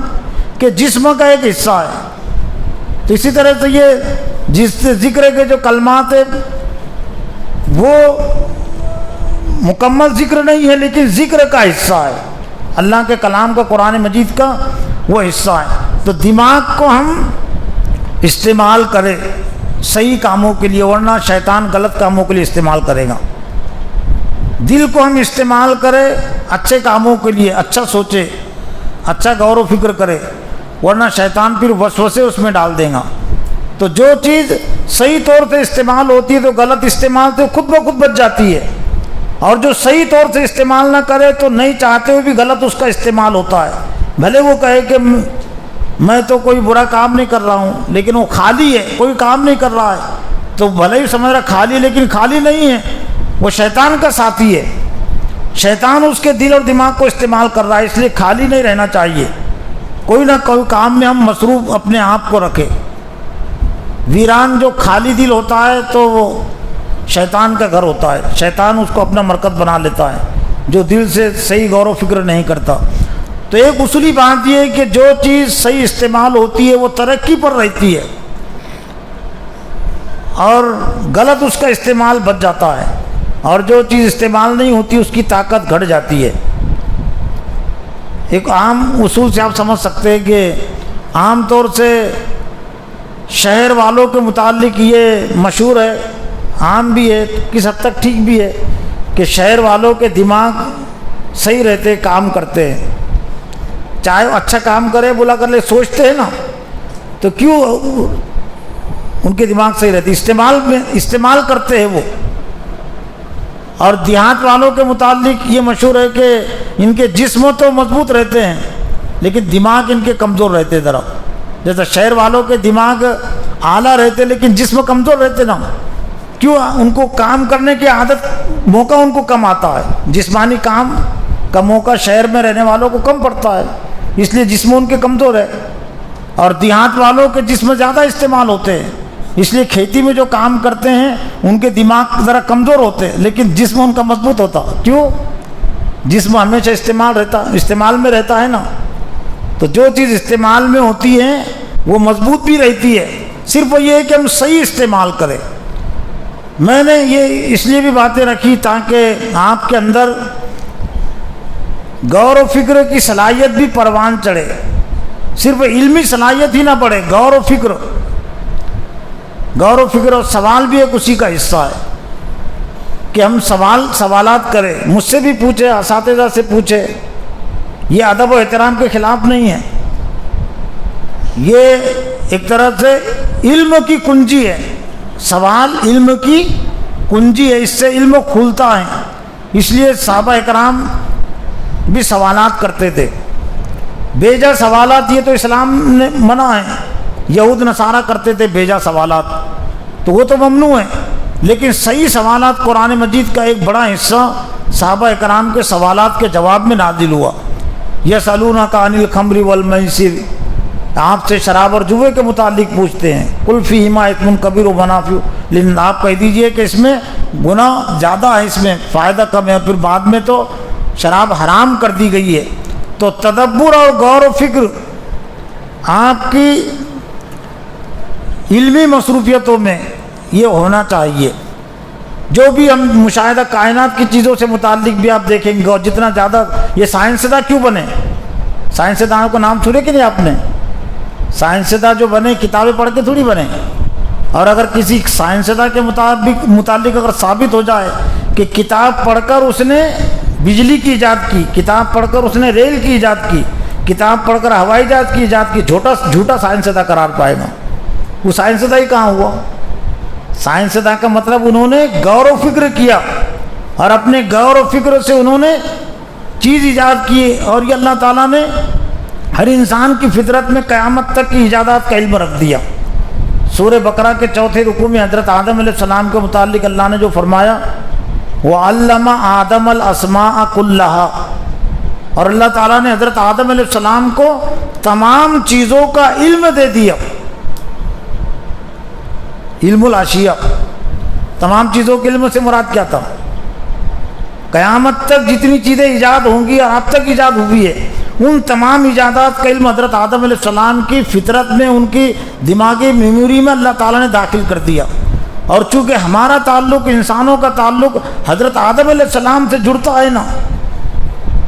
کے جسم کا ایک حصہ ہے۔ تو اسی طرح سے یہ جس سے ذکر کے جو کلمات ہیں وہ مکمل ذکر نہیں ہے لیکن ذکر کا حصہ ہے، اللہ کے کلام کا، قرآن مجید کا وہ حصہ ہے۔ تو دماغ کو ہم استعمال کریں صحیح کاموں کے لیے، ورنہ شیطان غلط کاموں کے لیے استعمال کرے گا۔ دل کو ہم استعمال کریں اچھے کاموں کے لیے، اچھا سوچے، اچھا غور و فکر کرے، ورنہ شیطان پھر وسوسے اس میں ڈال دے گا۔ تو جو چیز صحیح طور سے استعمال ہوتی ہے تو غلط استعمال سے خود بخود بچ جاتی ہے، اور جو صحیح طور سے استعمال نہ کرے تو نہیں چاہتے ہوئے بھی غلط اس کا استعمال ہوتا ہے۔ بھلے وہ کہے کہ میں تو کوئی برا کام نہیں کر رہا ہوں لیکن وہ خالی ہے، کوئی کام نہیں کر رہا ہے، تو بھلے ہی سمجھ رہا خالی لیکن خالی نہیں ہے، وہ شیطان کا ساتھی ہے، شیطان اس کے دل اور دماغ کو استعمال کر رہا ہے، اس لیے خالی نہیں رہنا چاہیے، کوئی نہ کوئی کام میں ہم مصروف اپنے آپ کو رکھیں۔ ویران جو خالی دل ہوتا ہے تو وہ شیطان کا گھر ہوتا ہے، شیطان اس کو اپنا مرکز بنا لیتا ہے، جو دل سے صحیح غور و فکر نہیں کرتا۔ تو ایک اصولی بات یہ ہے کہ جو چیز صحیح استعمال ہوتی ہے وہ ترقی پر رہتی ہے اور غلط اس کا استعمال بچ جاتا ہے، اور جو چیز استعمال نہیں ہوتی اس کی طاقت گھٹ جاتی ہے۔ ایک عام اصول سے آپ سمجھ سکتے ہیں کہ عام طور سے شہر والوں کے متعلق یہ مشہور ہے، عام بھی ہے، کس حد تک ٹھیک بھی ہے کہ شہر والوں کے دماغ صحیح رہتے، کام کرتے ہیں، چاہے وہ اچھا کام کرے بولا کر لے، سوچتے ہیں نا، تو کیوں ان کے دماغ صحیح رہتی، استعمال کرتے ہیں وہ، اور دیہات والوں کے متعلق یہ مشہور ہے کہ ان کے جسم تو مضبوط رہتے ہیں لیکن دماغ ان کے کمزور رہتے ذرا. جیسے شہر والوں کے دماغ اعلیٰ رہتے لیکن جسم کمزور رہتے نا. کیوں؟ ان کو کام کرنے کی عادت، موقع ان کو کم آتا ہے. جسمانی کام کا موقع شہر میں رہنے والوں کو کم پڑتا ہے، اس لیے جسم ان کے کمزور ہے. اور دیہات والوں کے جسم زیادہ استعمال ہوتے ہیں، اس لیے کھیتی میں جو کام کرتے ہیں ان کے دماغ ذرا کمزور ہوتے ہیں لیکن جسم ان کا مضبوط ہوتا. کیوں؟ جسم ہمیشہ استعمال میں رہتا ہے نا. تو جو چیز استعمال میں ہوتی ہے وہ مضبوط بھی رہتی ہے، صرف یہ ہے کہ ہم صحیح استعمال کریں. میں نے یہ اس لیے بھی باتیں رکھی تاکہ آپ کے اندر غور و فکر کی صلاحیت بھی پروان چڑھے. صرف علمی صلاحیت ہی نہ بڑھے، غور و فکر اور سوال بھی ایک اسی کا حصہ ہے کہ ہم سوالات کریں. مجھ سے بھی پوچھے، اساتذہ سے پوچھے. یہ ادب و احترام کے خلاف نہیں ہے، یہ ایک طرح سے علم کی کنجی ہے. سوال علم کی کنجی ہے، اس سے علم کھلتا ہے. اس لیے صحابہ اکرام بھی سوالات کرتے تھے. بیجا سوالات یہ تو اسلام نے منع ہے. یہود نصارہ کرتے تھے بیجا سوالات، تو وہ تو ممنوع ہے. لیکن صحیح سوالات، قرآن مجید کا ایک بڑا حصہ صحابہ اکرام کے سوالات کے جواب میں نازل ہوا. یسألونک عن الخمر والمیسر، آپ سے شراب اور جوے کے متعلق پوچھتے ہیں. قل فیہما اثم کبیر ومنافع للناس، آپ کہہ دیجئے کہ اس میں گناہ زیادہ ہے، اس میں فائدہ کم ہے. پھر بعد میں تو شراب حرام کر دی گئی ہے. تو تدبر اور غور و فکر آپ کی علمی مصروفیتوں میں یہ ہونا چاہیے. جو بھی ہم مشاہدہ کائنات کی چیزوں سے متعلق بھی آپ دیکھیں گے، اور جتنا زیادہ یہ سائنسداں کیوں بنے؟ سائنسدانوں کا نام سنے کہ نہیں آپ نے؟ سائنسداں جو بنے کتابیں پڑھ کے تھوڑی بنے. اور اگر کسی سائنسداں کے متعلق اگر ثابت ہو جائے کہ کتاب پڑھ کر اس نے بجلی کی ایجاد کی، کتاب پڑھ کر اس نے ریل کی ایجاد کی، کتاب پڑھ کر ہوائی جہاز کی ایجاد کی، جھوٹا سائنسداں قرار پائے گا. وہ سائنسداں ہی کہاں ہوا؟ سائنسداں کا مطلب انہوں نے غور و فکر کیا، اور اپنے غور و فکر سے انہوں نے چیز ایجاد کی. اور یہ اللہ تعالیٰ نے ہر انسان کی فطرت میں قیامت تک کی ایجادات کا علم رکھ دیا. سورہ بقرہ کے 4 رکوع میں حضرت آدم علیہ السلام کے متعلق اللہ نے جو فرمایا، وَعَلَّمَ آدَمَ الْأَسْمَاءَ كُلَّهَا، اور اللہ تعالیٰ نے حضرت آدم علیہ السلام کو تمام چیزوں کا علم دے دیا. علم الاشیاء، تمام چیزوں کے علم سے مراد کیا تھا؟ قیامت تک جتنی چیزیں ایجاد ہوں گی اور اب تک ایجاد ہوئی ہے، ان تمام ایجادات کا علم حضرت آدم علیہ السلام کی فطرت میں، ان کی دماغی میموری میں اللہ تعالیٰ نے داخل کر دیا. اور چونکہ ہمارا تعلق، انسانوں کا تعلق حضرت آدم علیہ السلام سے جڑتا ہے نا،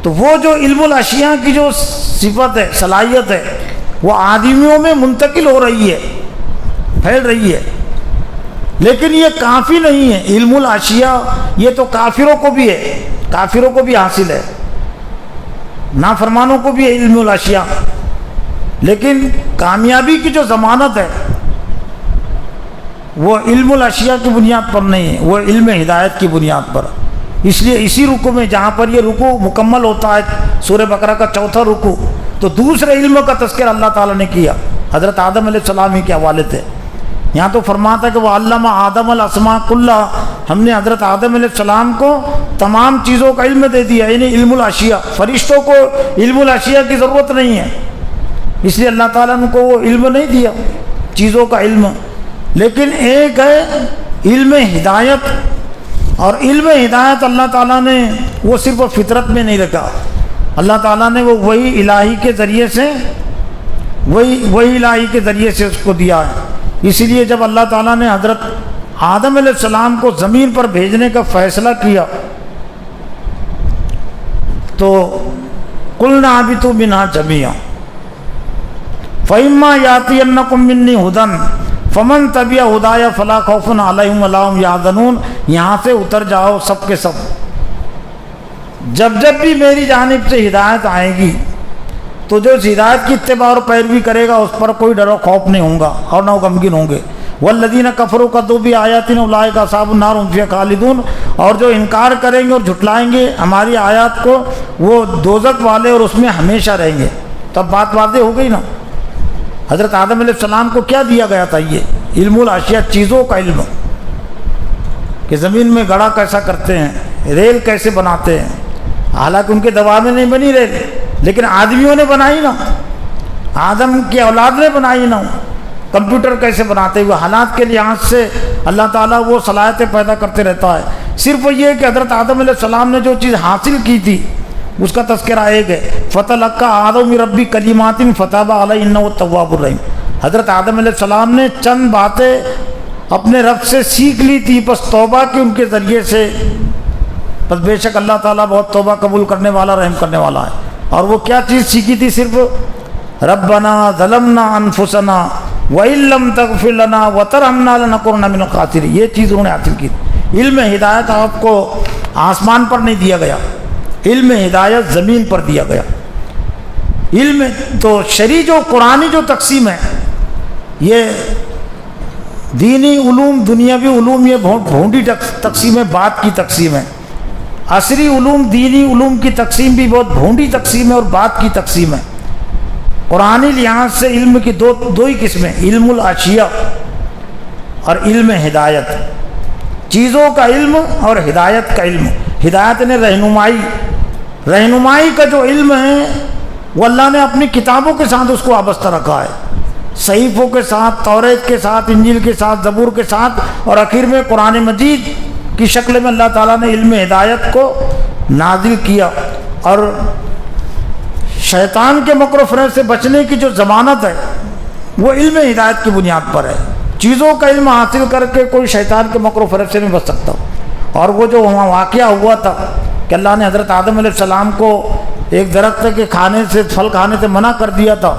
تو وہ جو علم الاشیاء کی جو صفت ہے، صلاحیت ہے، وہ آدمیوں میں منتقل ہو رہی ہے، پھیل رہی ہے. لیکن یہ کافی نہیں ہے. علم الاشیاء یہ تو کافروں کو بھی ہے، کافروں کو بھی حاصل ہے، نافرمانوں کو بھی ہے علم الاشیاء. لیکن کامیابی کی جو ضمانت ہے وہ علم الاشیاء کی بنیاد پر نہیں ہے، وہ علم ہدایت کی بنیاد پر. اس لیے اسی رکوع میں جہاں پر یہ رکوع مکمل ہوتا ہے، سورہ بقرہ کا 4 رکوع، تو دوسرے علم کا تذکرہ اللہ تعالیٰ نے کیا حضرت آدم علیہ السلام ہی کے حوالے سے. یہاں تو فرماتا ہے کہ وَعَلَّمَ آدَمَ الْأَسْمَاءَ كُلَّهَا، ہم نے حضرت آدم علیہ السلام کو تمام چیزوں کا علم دے دیا، یعنی علم الاشیاء. فرشتوں کو علم الاشیاء کی ضرورت نہیں ہے، اس لیے اللہ تعالیٰ نے کو وہ علم نہیں دیا، چیزوں کا علم. لیکن ایک ہے علم ہدایت، اور علم ہدایت اللہ تعالیٰ نے وہ صرف فطرت میں نہیں رکھا، اللہ تعالیٰ نے وہ وحی الہی کے ذریعے سے، وحی الہی کے ذریعے سے اس کو دیا ہے. اسی لیے جب اللہ تعالیٰ نے حضرت آدم علیہ السلام کو زمین پر بھیجنے کا فیصلہ کیا تو قُلْنَا اهْبِطُوا مِنْهَا جَمِيعًا فَإِمَّا يَأْتِيَنَّكُم مِّنِّي هُدًى فَمَن تَبِعَ هُدَايَ فَلَا خَوْفٌ عَلَيْهِمْ وَلَا هُمْ يَحْزَنُونَ. یہاں سے اتر جاؤ سب کے سب، جب بھی میری جانب سے ہدایت آئے گی تو جو اس ہدایت کی اتباع اور پیروی کرے گا اس پر کوئی ڈر و خوف نہیں ہوگا اور نہ وہ غمگین ہوں گے. والذین کفروا کذبوا بآیاتنا اولئک اصحاب النار هم فیہا خالدون، اور جو انکار کریں گے اور جھٹلائیں گے ہماری آیات کو وہ دوزخ والے اور اس میں ہمیشہ رہیں گے۔ تب بات واضح ہو گئی نا۔ حضرت آدم علیہ السلام کو کیا دیا گیا تھا؟ یہ علم الاشیاء، چیزوں کا علم، کہ زمین میں گڑھا کیسا کرتے ہیں، ریل کیسے بناتے ہیں۔ حالانکہ ان کے دباؤ میں نہیں بنی ریل، لیکن آدمیوں نے بنائی نا، آدم کی اولاد نے بنائی نا۔ کمپیوٹر کیسے بناتے ہوئے حالات کے لحاظ سے اللہ تعالیٰ وہ صلاحیتیں پیدا کرتے رہتا ہے۔ صرف یہ کہ حضرت آدم علیہ السلام نے جو چیز حاصل کی تھی اس کا تذکرہ ایک ہے، فَتَلَقَّىٰ آدَمُ مِن رَبِّهِ كَلِمَاتٍ فَتَابَ عَلَيْهِ إِنَّهُ التَّوَّابُ الرَّحِيمُ۔ حضرت آدم علیہ السلام نے چند باتیں اپنے رب سے سیکھ لی تھی، بس توبہ کی ان کے ذریعے سے، بس بے شک اللہ تعالیٰ بہت توبہ قبول کرنے والا، رحم کرنے والا ہے۔ اور وہ کیا چیز سیکھی تھی؟ صرف ربنا ظلمنا انفسنا وَإِن لَّمْ تَغْفِرْ لَنَا وَتَرْحَمْنَا لَنَكُونَنَّ مِنَ الْخَاسِرِينَ۔ یہ چیز انہوں نے حاصل کی۔ علم ہدایت آپ کو آسمان پر نہیں دیا گیا، علم ہدایت زمین پر دیا گیا۔ علم تو شرعی جو قرآنی جو تقسیم ہے، یہ دینی علوم، دنیاوی علوم، یہ بھونڈی تقسیم ہے، بات کی تقسیم ہے۔ عصری علوم، دینی علوم کی تقسیم بھی بہت بھونڈی تقسیم ہے اور بات کی تقسیم ہے۔ قرآنی لحاظ سے علم کی دو ہی قسمیں، علم الاشیاء اور علم ہدایت، چیزوں کا علم اور ہدایت کا علم۔ ہدایت نے رہنمائی کا جو علم ہے وہ اللہ نے اپنی کتابوں کے ساتھ اس کو وابستہ رکھا ہے، صحیفوں کے ساتھ، توریت کے ساتھ، انجیل کے ساتھ، زبور کے ساتھ، اور آخر میں قرآن مجید کی شکل میں اللہ تعالیٰ نے علم ہدایت کو نازل کیا۔ اور شیطان کے مکر و فریب سے بچنے کی جو ضمانت ہے وہ علم ہدایت کی بنیاد پر ہے۔ چیزوں کا علم حاصل کر کے کوئی شیطان کے مکر و فریب سے نہیں بچ سکتا۔ اور وہ جو وہاں واقعہ ہوا تھا کہ اللہ نے حضرت آدم علیہ السلام کو ایک درخت کے کھانے سے، پھل کھانے سے منع کر دیا تھا،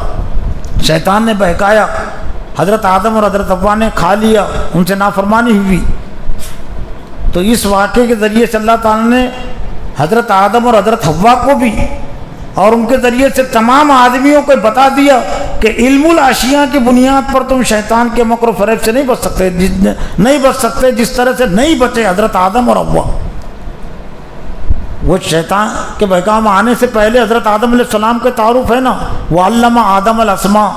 شیطان نے بہکایا، حضرت آدم اور حضرت حوا نے کھا لیا، ان سے نافرمانی ہوئی۔ تو اس واقعے کے ذریعے سے اللہ تعالیٰ نے حضرت آدم اور حضرت حوا کو بھی اور ان کے ذریعے سے تمام آدمیوں کو بتا دیا کہ علم الاشیاء کی بنیاد پر تم شیطان کے مکر و فریب سے نہیں بچ سکتے، جس طرح سے نہیں بچے حضرت آدم اور حوا۔ وہ شیطان کے بہکاؤ میں آنے سے پہلے حضرت آدم علیہ السلام کے تعارف ہے نا، وَعَلَّمَ آدَمَ الْأَسْمَاءَ،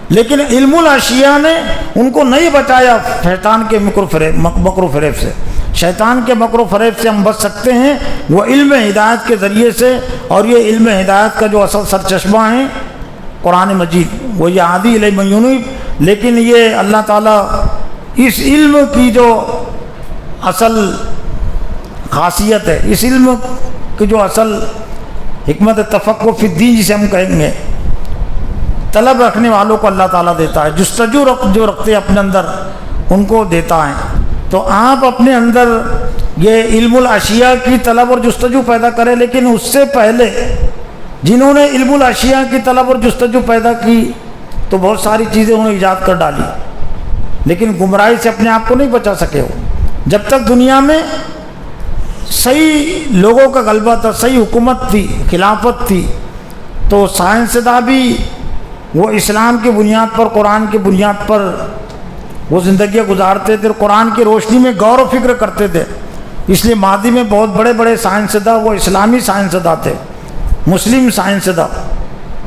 لیکن علم الاشیاء نے ان کو نہیں بچایا شیطان کے مکر و فریب سے۔ شیطان کے مکر و فریب سے ہم بچ سکتے ہیں وہ علم ہدایت کے ذریعے سے، اور یہ علم ہدایت کا جو اصل سرچشمہ ہے قرآن مجید، وہ یہ عادی الی من ینیب۔ لیکن یہ اللہ تعالیٰ اس علم کی جو اصل خاصیت ہے، اس علم کی جو اصل حکمت تفقہ فی الدین جسے ہم کہیں گے، طلب رکھنے والوں کو اللہ تعالیٰ دیتا ہے، جستجو جو رکھتے اپنے اندر ان کو دیتا ہے۔ تو آپ اپنے اندر یہ علم الاشیاء کی طلب اور جستجو پیدا کریں، لیکن اس سے پہلے جنہوں نے علم الاشیاء کی طلب اور جستجو پیدا کی تو بہت ساری چیزیں انہوں نے ایجاد کر ڈالی، لیکن گمراہی سے اپنے آپ کو نہیں بچا سکے ہو۔ جب تک دنیا میں صحیح لوگوں کا غلبہ تھا، صحیح حکومت تھی، خلافت تھی، تو سائنسداں بھی وہ اسلام کی بنیاد پر، قرآن کی بنیاد پر وہ زندگیاں گزارتے تھے، قرآن کی روشنی میں غور و فکر کرتے تھے۔ اس لیے ماضی میں بہت بڑے بڑے سائنسداں وہ اسلامی سائنسداں تھے، مسلم سائنسداں،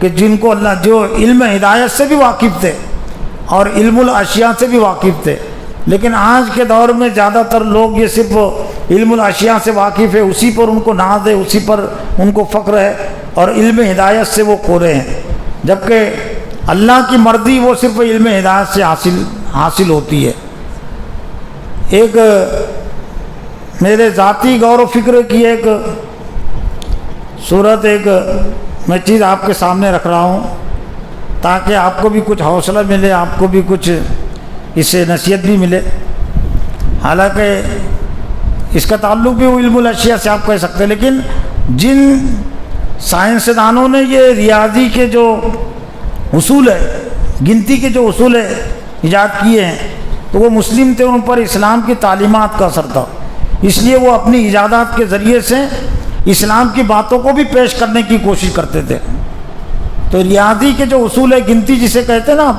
کہ جن کو اللہ جو علم ہدایت سے بھی واقف تھے اور علم الاشیاء سے بھی واقف تھے۔ لیکن آج کے دور میں زیادہ تر لوگ یہ صرف علم الاشیاء سے واقف ہے، اسی پر ان کو ناز ہے، اسی پر ان کو فخر ہے، اور علم ہدایت سے وہ کھو رہے ہیں، جبکہ اللہ کی مرضی وہ صرف علم ہدایت سے حاصل ہوتی ہے۔ ایک میرے ذاتی غور و فکر کی ایک صورت، ایک میں چیز آپ کے سامنے رکھ رہا ہوں تاکہ آپ کو بھی کچھ حوصلہ ملے، آپ کو بھی کچھ اس سے نصیحت بھی ملے۔ حالانکہ اس کا تعلق بھی وہ علم الاشیاء سے آپ کہہ سکتے ہیں، لیکن جن سائنسدانوں نے یہ ریاضی کے جو اصول ہے، گنتی کے جو اصول ہے ایجاد کیے ہیں، تو وہ مسلم تھے، ان پر اسلام کی تعلیمات کا اثر تھا، اس لیے وہ اپنی ایجادات کے ذریعے سے اسلام کی باتوں کو بھی پیش کرنے کی کوشش کرتے تھے۔ تو ریاضی کے جو اصول ہے، گنتی جسے کہتے ہیں نا،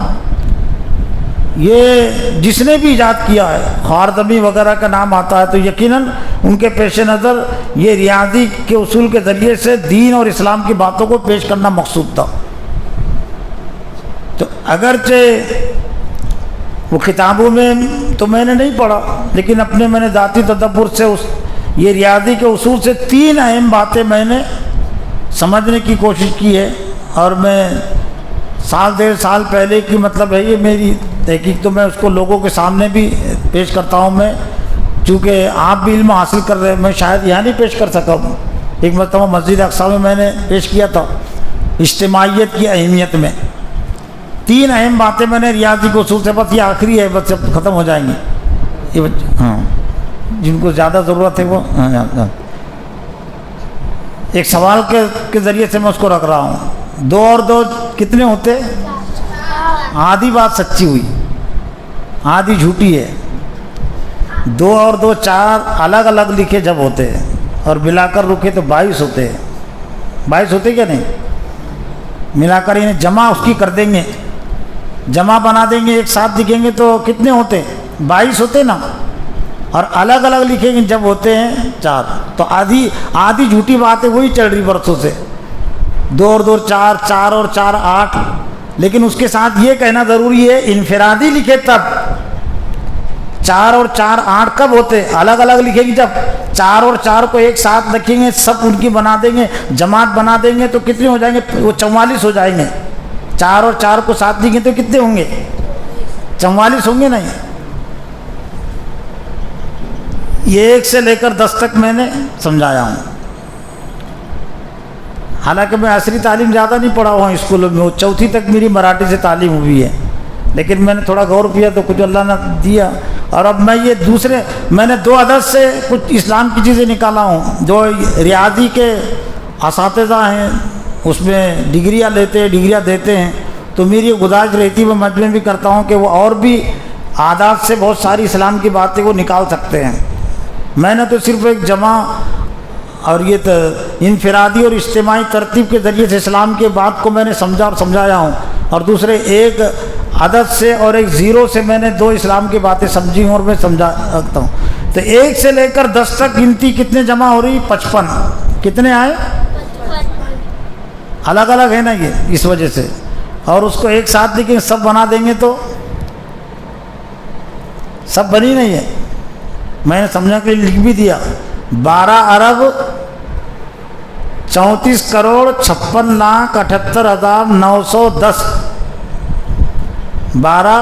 یہ جس نے بھی ایجاد کیا ہے، خوارزمی وغیرہ کا نام آتا ہے، تو یقیناً ان کے پیش نظر یہ ریاضی کے اصول کے ذریعے سے دین اور اسلام کی باتوں کو پیش کرنا مقصود تھا۔ تو اگرچہ وہ کتابوں میں تو میں نے نہیں پڑھا، لیکن اپنے میں نے ذاتی تدبر سے یہ ریاضی کے اصول سے 3 اہم باتیں میں نے سمجھنے کی کوشش کی ہے، اور میں سال 1.5 سال پہلے کی مطلب ہے یہ میری تحقیق، تو میں اس کو لوگوں کے سامنے بھی پیش کرتا ہوں۔ میں چونکہ آپ بھی علم حاصل کر رہے ہیں، میں شاید یہاں نہیں پیش کر سکا ہوں۔ ایک مرتبہ مسجد اقصیٰ میں نے پیش کیا تھا اجتماعیت کی اہمیت میں 3 اہم باتیں میں نے ریاضی کے اصول سے، بس یہ آخری ہے، بس اب ختم ہو جائیں گے یہ ہاں جن کو زیادہ ضرورت ہے وہ ایک سوال کے ذریعے سے میں اس کو رکھ رہا ہوں۔ 2 اور 2 کتنے ہوتے؟ آدھی بات سچی ہوئی، آدھی جھوٹی ہے۔ 2 اور 2 4 الگ الگ لکھے جب ہوتے ہیں اور ملا کر رکھے تو 22 ہوتے ہیں۔ 22 ہوتے کیا نہیں؟ ملا کر انہیں جمع اس کی کر دیں گے، جمع بنا دیں گے، ایک ساتھ لکھیں گے تو کتنے ہوتے؟ 22 ہوتے نا، اور الگ الگ لکھیں گے جب ہوتے ہیں 4۔ تو آدھی جھوٹی بات ہے وہی چل رہی برسوں سے، 2 اور 2 4، 4 اور 4 8۔ لیکن اس کے ساتھ یہ کہنا ضروری ہے انفرادی لکھے تب 4 اور 4 8 کب ہوتے؟ الگ الگ لکھیں گے جب 4 اور 4 کو ایک ساتھ رکھیں گے، سب ان کی بنا دیں گے، جماعت بنا دیں گے تو کتنے ہو جائیں گے؟ وہ 44 ہو جائیں گے۔ 4 اور 4 کو ساتھ لکھیں تو کتنے ہوں گے؟ 44 ہوں گے نہیں؟ یہ 1 سے لے کر 10 تک میں نے سمجھایا ہوں۔ حالانکہ میں عصری تعلیم زیادہ نہیں پڑھا ہوا ہوں اسکولوں میں، 4تھی تک میری مراٹھی سے تعلیم ہوئی ہے، لیکن میں نے تھوڑا غور کیا تو کچھ اللہ نے دیا۔ اور اب میں یہ میں نے 2 عدد سے کچھ اسلام کی چیزیں نکالا ہوں۔ جو ریاضی کے اساتذہ ہیں اس میں ڈگریاں دیتے ہیں، تو میری گزارش رہتی ہے، میں مجمع بھی کرتا ہوں کہ وہ اور بھی عادات سے بہت ساری اسلام کی باتیں وہ نکال سکتے ہیں۔ میں نے تو صرف ایک جمع اور یہ انفرادی اور اجتماعی ترتیب کے ذریعے سے اسلام کے بات کو میں نے سمجھا اور سمجھایا ہوں، اور دوسرے ایک عدد سے اور ایک 0 سے میں نے 2 اسلام کی باتیں سمجھی ہوں اور میں سمجھا رکھتا ہوں۔ تو 1 سے لے کر 10 تک گنتی کتنے جمع ہو رہی؟ 55۔ کتنے آئے؟ الگ الگ ہے نا یہ، اس وجہ سے، اور اس کو ایک ساتھ لکھیں سب بنا دیں گے تو سب بنی نہیں ہے۔ میں نے سمجھا کہ لکھ بھی دیا 12 ارب 34 کروڑ 56 لاکھ 78 ہزار 910۔ 12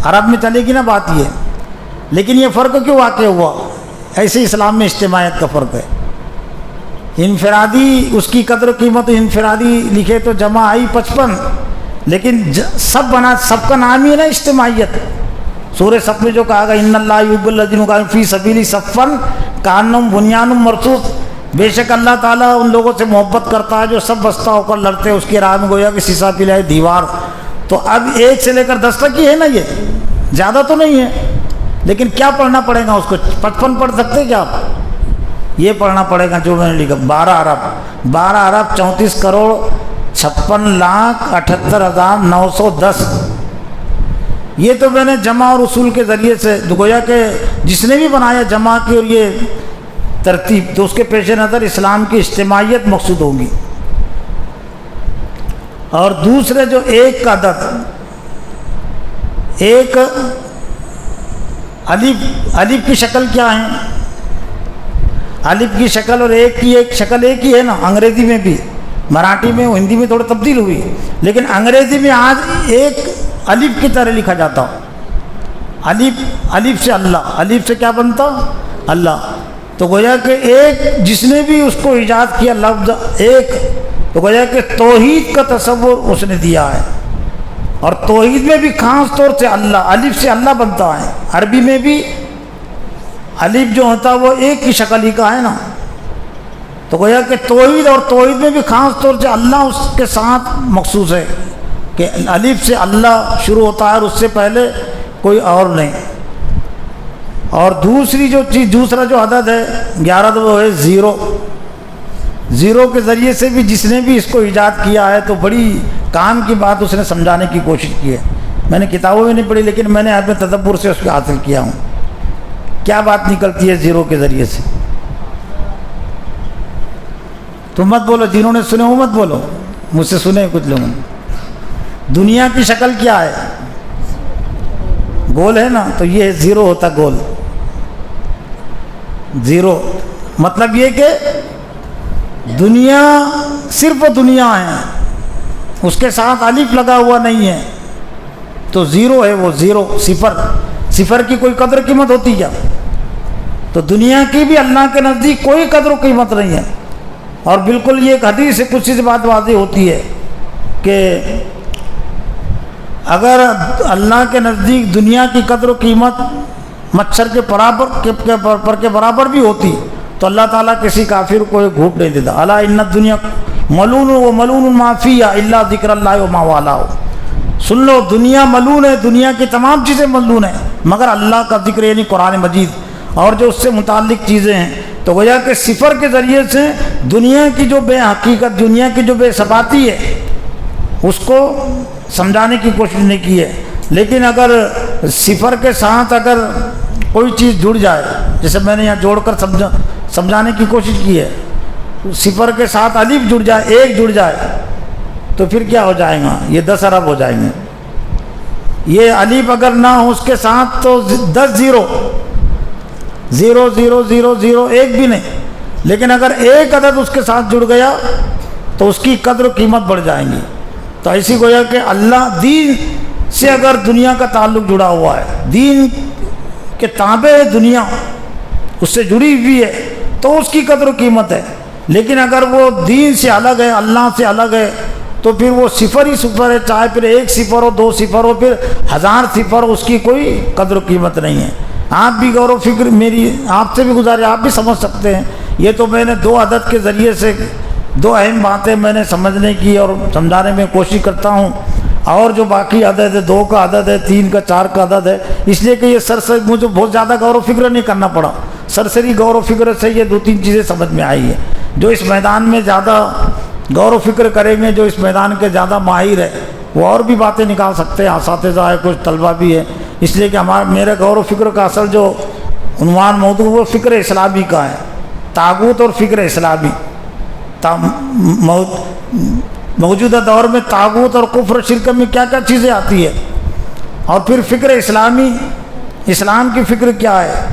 ارب میں چلے گی نا بات یہ، لیکن یہ فرق کیوں واقع ہوا؟ ایسے اسلام میں اجتماعیت کا فرق ہے۔ انفرادی اس کی قدر و قیمت، انفرادی لکھے تو جمع آئی 55، لیکن سب کا نام ہی ہے نا اجتماعیت۔ سورہ صف میں جو کہا گا ان اللہ یحب الذین یقاتلون فی سبیلہ صفا کانہم بنیان مرصوص، بے شک اللہ تعالیٰ ان لوگوں سے محبت کرتا ہے جو سب بستہ ہو کر لڑتے ہیں اس کی راہ میں، گویا کہ سیسا پلائے دیوار۔ تو اب 1 سے لے کر 10 تک ہی ہے نا، یہ زیادہ تو نہیں ہے، لیکن کیا پڑھنا پڑے گا اس کو؟ 55 پڑھ سکتے کیا آپ؟ یہ پڑھنا پڑے گا جو میں نے لکھا 12 ارب 34 کروڑ 56 لاکھ 78 ہزار 910۔ یہ تو میں نے جمع اور اصول کے ذریعے سے، گویا کہ جس نے بھی بنایا جمع کی اور یہ ترتیب، تو اس کے پیش نظر اسلام کی اجتماعیت مقصود ہوگی۔ اور دوسرے جو 1 کا عدد، 1 الف کی شکل کیا ہے؟ الف کی شکل اور 1 کی ایک شکل ایک ہی ہے نا، انگریزی میں بھی، مراٹھی میں، ہندی میں تھوڑا تبدیل ہوئی، لیکن انگریزی میں آج 1 الف کی طرح لکھا جاتا۔ الف سے اللہ، الف سے کیا بنتا؟ اللہ۔ تو گویا کہ 1 جس نے بھی اس کو ایجاد کیا لفظ 1، تو گویا کہ توحید کا تصور اس نے دیا ہے، اور توحید میں بھی خاص طور سے اللہ، الف سے اللہ بنتا ہے۔ عربی میں بھی الف جو ہوتا ہے وہ 1 کی شکل ہی کا ہے نا، تو گویا کہ توحید، اور توحید میں بھی خاص طور سے اللہ اس کے ساتھ مخصوص ہے کہ الف سے اللہ شروع ہوتا ہے اور اس سے پہلے کوئی اور نہیں۔ اور دوسرا جو عدد ہے 11 وہ ہے 0 کے ذریعے سے بھی جس نے بھی اس کو ایجاد کیا ہے تو بڑی کام کی بات اس نے سمجھانے کی کوشش کی ہے۔ میں نے کتابوں میں نہیں پڑھی لیکن میں نے اپنے تدبر سے اس کو حاصل کیا ہوں. کیا بات نکلتی ہے زیرو کے ذریعے سے؟ تم مت بولو، جنہوں نے سنے وہ مت بولو، مجھ سے سنے کچھ لوگوں نے. دنیا کی شکل کیا ہے؟ گول ہے نا، تو یہ زیرو ہوتا گول. زیرو مطلب یہ کہ دنیا صرف دنیا ہے، اس کے ساتھ الف لگا ہوا نہیں ہے، تو زیرو ہے وہ، زیرو، صفر. صفر کی کوئی قدر قیمت ہوتی کیا؟ تو دنیا کی بھی اللہ کے نزدیک کوئی قدر و قیمت نہیں ہے. اور بالکل یہ ایک حدیث سے کچھ سے بات واضح ہوتی ہے کہ اگر اللہ کے نزدیک دنیا کی قدر و قیمت مچھر کے پر کے برابر بھی ہوتی تو اللہ تعالیٰ کسی کافر کو ایک گھوٹ نہیں دیتا. الا ان الدنیا ملون و ملون ما فیہا الا ذکر اللہ و ما والاه. سن لو، دنیا ملون ہے، دنیا کی تمام چیزیں ملون ہیں مگر اللہ کا ذکر یعنی قرآن مجید اور جو اس سے متعلق چیزیں ہیں. تو گویا کہ صفر کے ذریعے سے دنیا کی جو بے حقیقت، دنیا کی جو بے ثباتی ہے اس کو سمجھانے کی کوشش نہیں کی ہے. لیکن اگر صفر کے ساتھ اگر کوئی چیز جڑ جائے، جیسے میں نے یہاں جوڑ کر سمجھانے کی کوشش کی ہے، صفر کے ساتھ الف جڑ جائے، ایک جڑ جائے، تو پھر کیا ہو جائے گا؟ یہ 10 ارب ہو جائیں گے. یہ الف اگر نہ ہو اس کے ساتھ تو 10 زیرو، 0 0 0 0 ایک بھی نہیں. لیکن اگر ایک عدد اس کے ساتھ جڑ گیا تو اس کی قدر و قیمت بڑھ جائیں گی. تو ایسی گویا کہ اللہ دین سے اگر دنیا کا تعلق جڑا ہوا ہے، دین کے تابع ہے دنیا، اس سے جڑی ہوئی ہے تو اس کی قدر و قیمت ہے. لیکن اگر وہ دین سے الگ ہے، اللہ سے الگ ہے، تو پھر وہ صفر ہی صفر ہے، چاہے پھر 1 صفر ہو، 2 صفر ہو، پھر 1000 صفر، اس کی کوئی قدر و قیمت نہیں ہے. آپ بھی غور و فکر، میری آپ سے بھی گزارش، آپ بھی سمجھ سکتے ہیں. یہ تو میں نے 2 عدد کے ذریعے سے 2 اہم باتیں میں نے سمجھنے کی اور سمجھانے میں کوشش کرتا ہوں. اور جو باقی عدد ہے، 2 کا عدد ہے، 3 کا، 4 کا عدد ہے، اس لیے کہ یہ سرسری مجھے بہت زیادہ غور و فکر نہیں کرنا پڑا. سرسری غور و فکر سے یہ 2-3 چیزیں سمجھ میں آئی ہے. جو اس میدان میں زیادہ غور و فکر کریں گے، جو اس میدان کے زیادہ ماہر ہے، وہ اور بھی باتیں نکال سکتے ہیں. اساتذہ ہے، کچھ طلبہ بھی ہے. اس لیے کہ میرے غور و فکر کا اصل جو عنوان موضوع وہ فکر اسلامی کا ہے، طاغوت اور فکر اسلامی. موجودہ دور میں طاغوت اور کفر شرک میں کیا کیا چیزیں آتی ہے، اور پھر فکر اسلامی، اسلام کی فکر کیا ہے.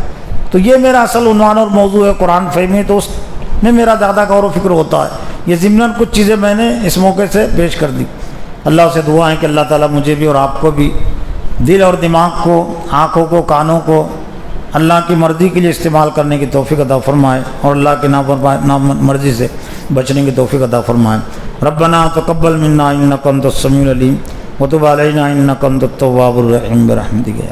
تو یہ میرا اصل عنوان اور موضوع ہے قرآن فہمی. تو اس میں میرا زیادہ غور و فکر ہوتا ہے. یہ ضمناً کچھ چیزیں میں نے اس موقع سے پیش کر دی. اللہ سے دعا ہے کہ اللہ تعالیٰ مجھے بھی اور آپ کو بھی دل اور دماغ کو، آنکھوں کو، کانوں کو اللہ کی مرضی کے لیے استعمال کرنے کی توفیق عطا فرمائے اور اللہ کی نامرضی سے بچنے کی توفیق عطا فرمائے. ربنا تقبل منا انک انت السمیع العلیم وتب علینا انک انت التواب الرحیم برحمتک یا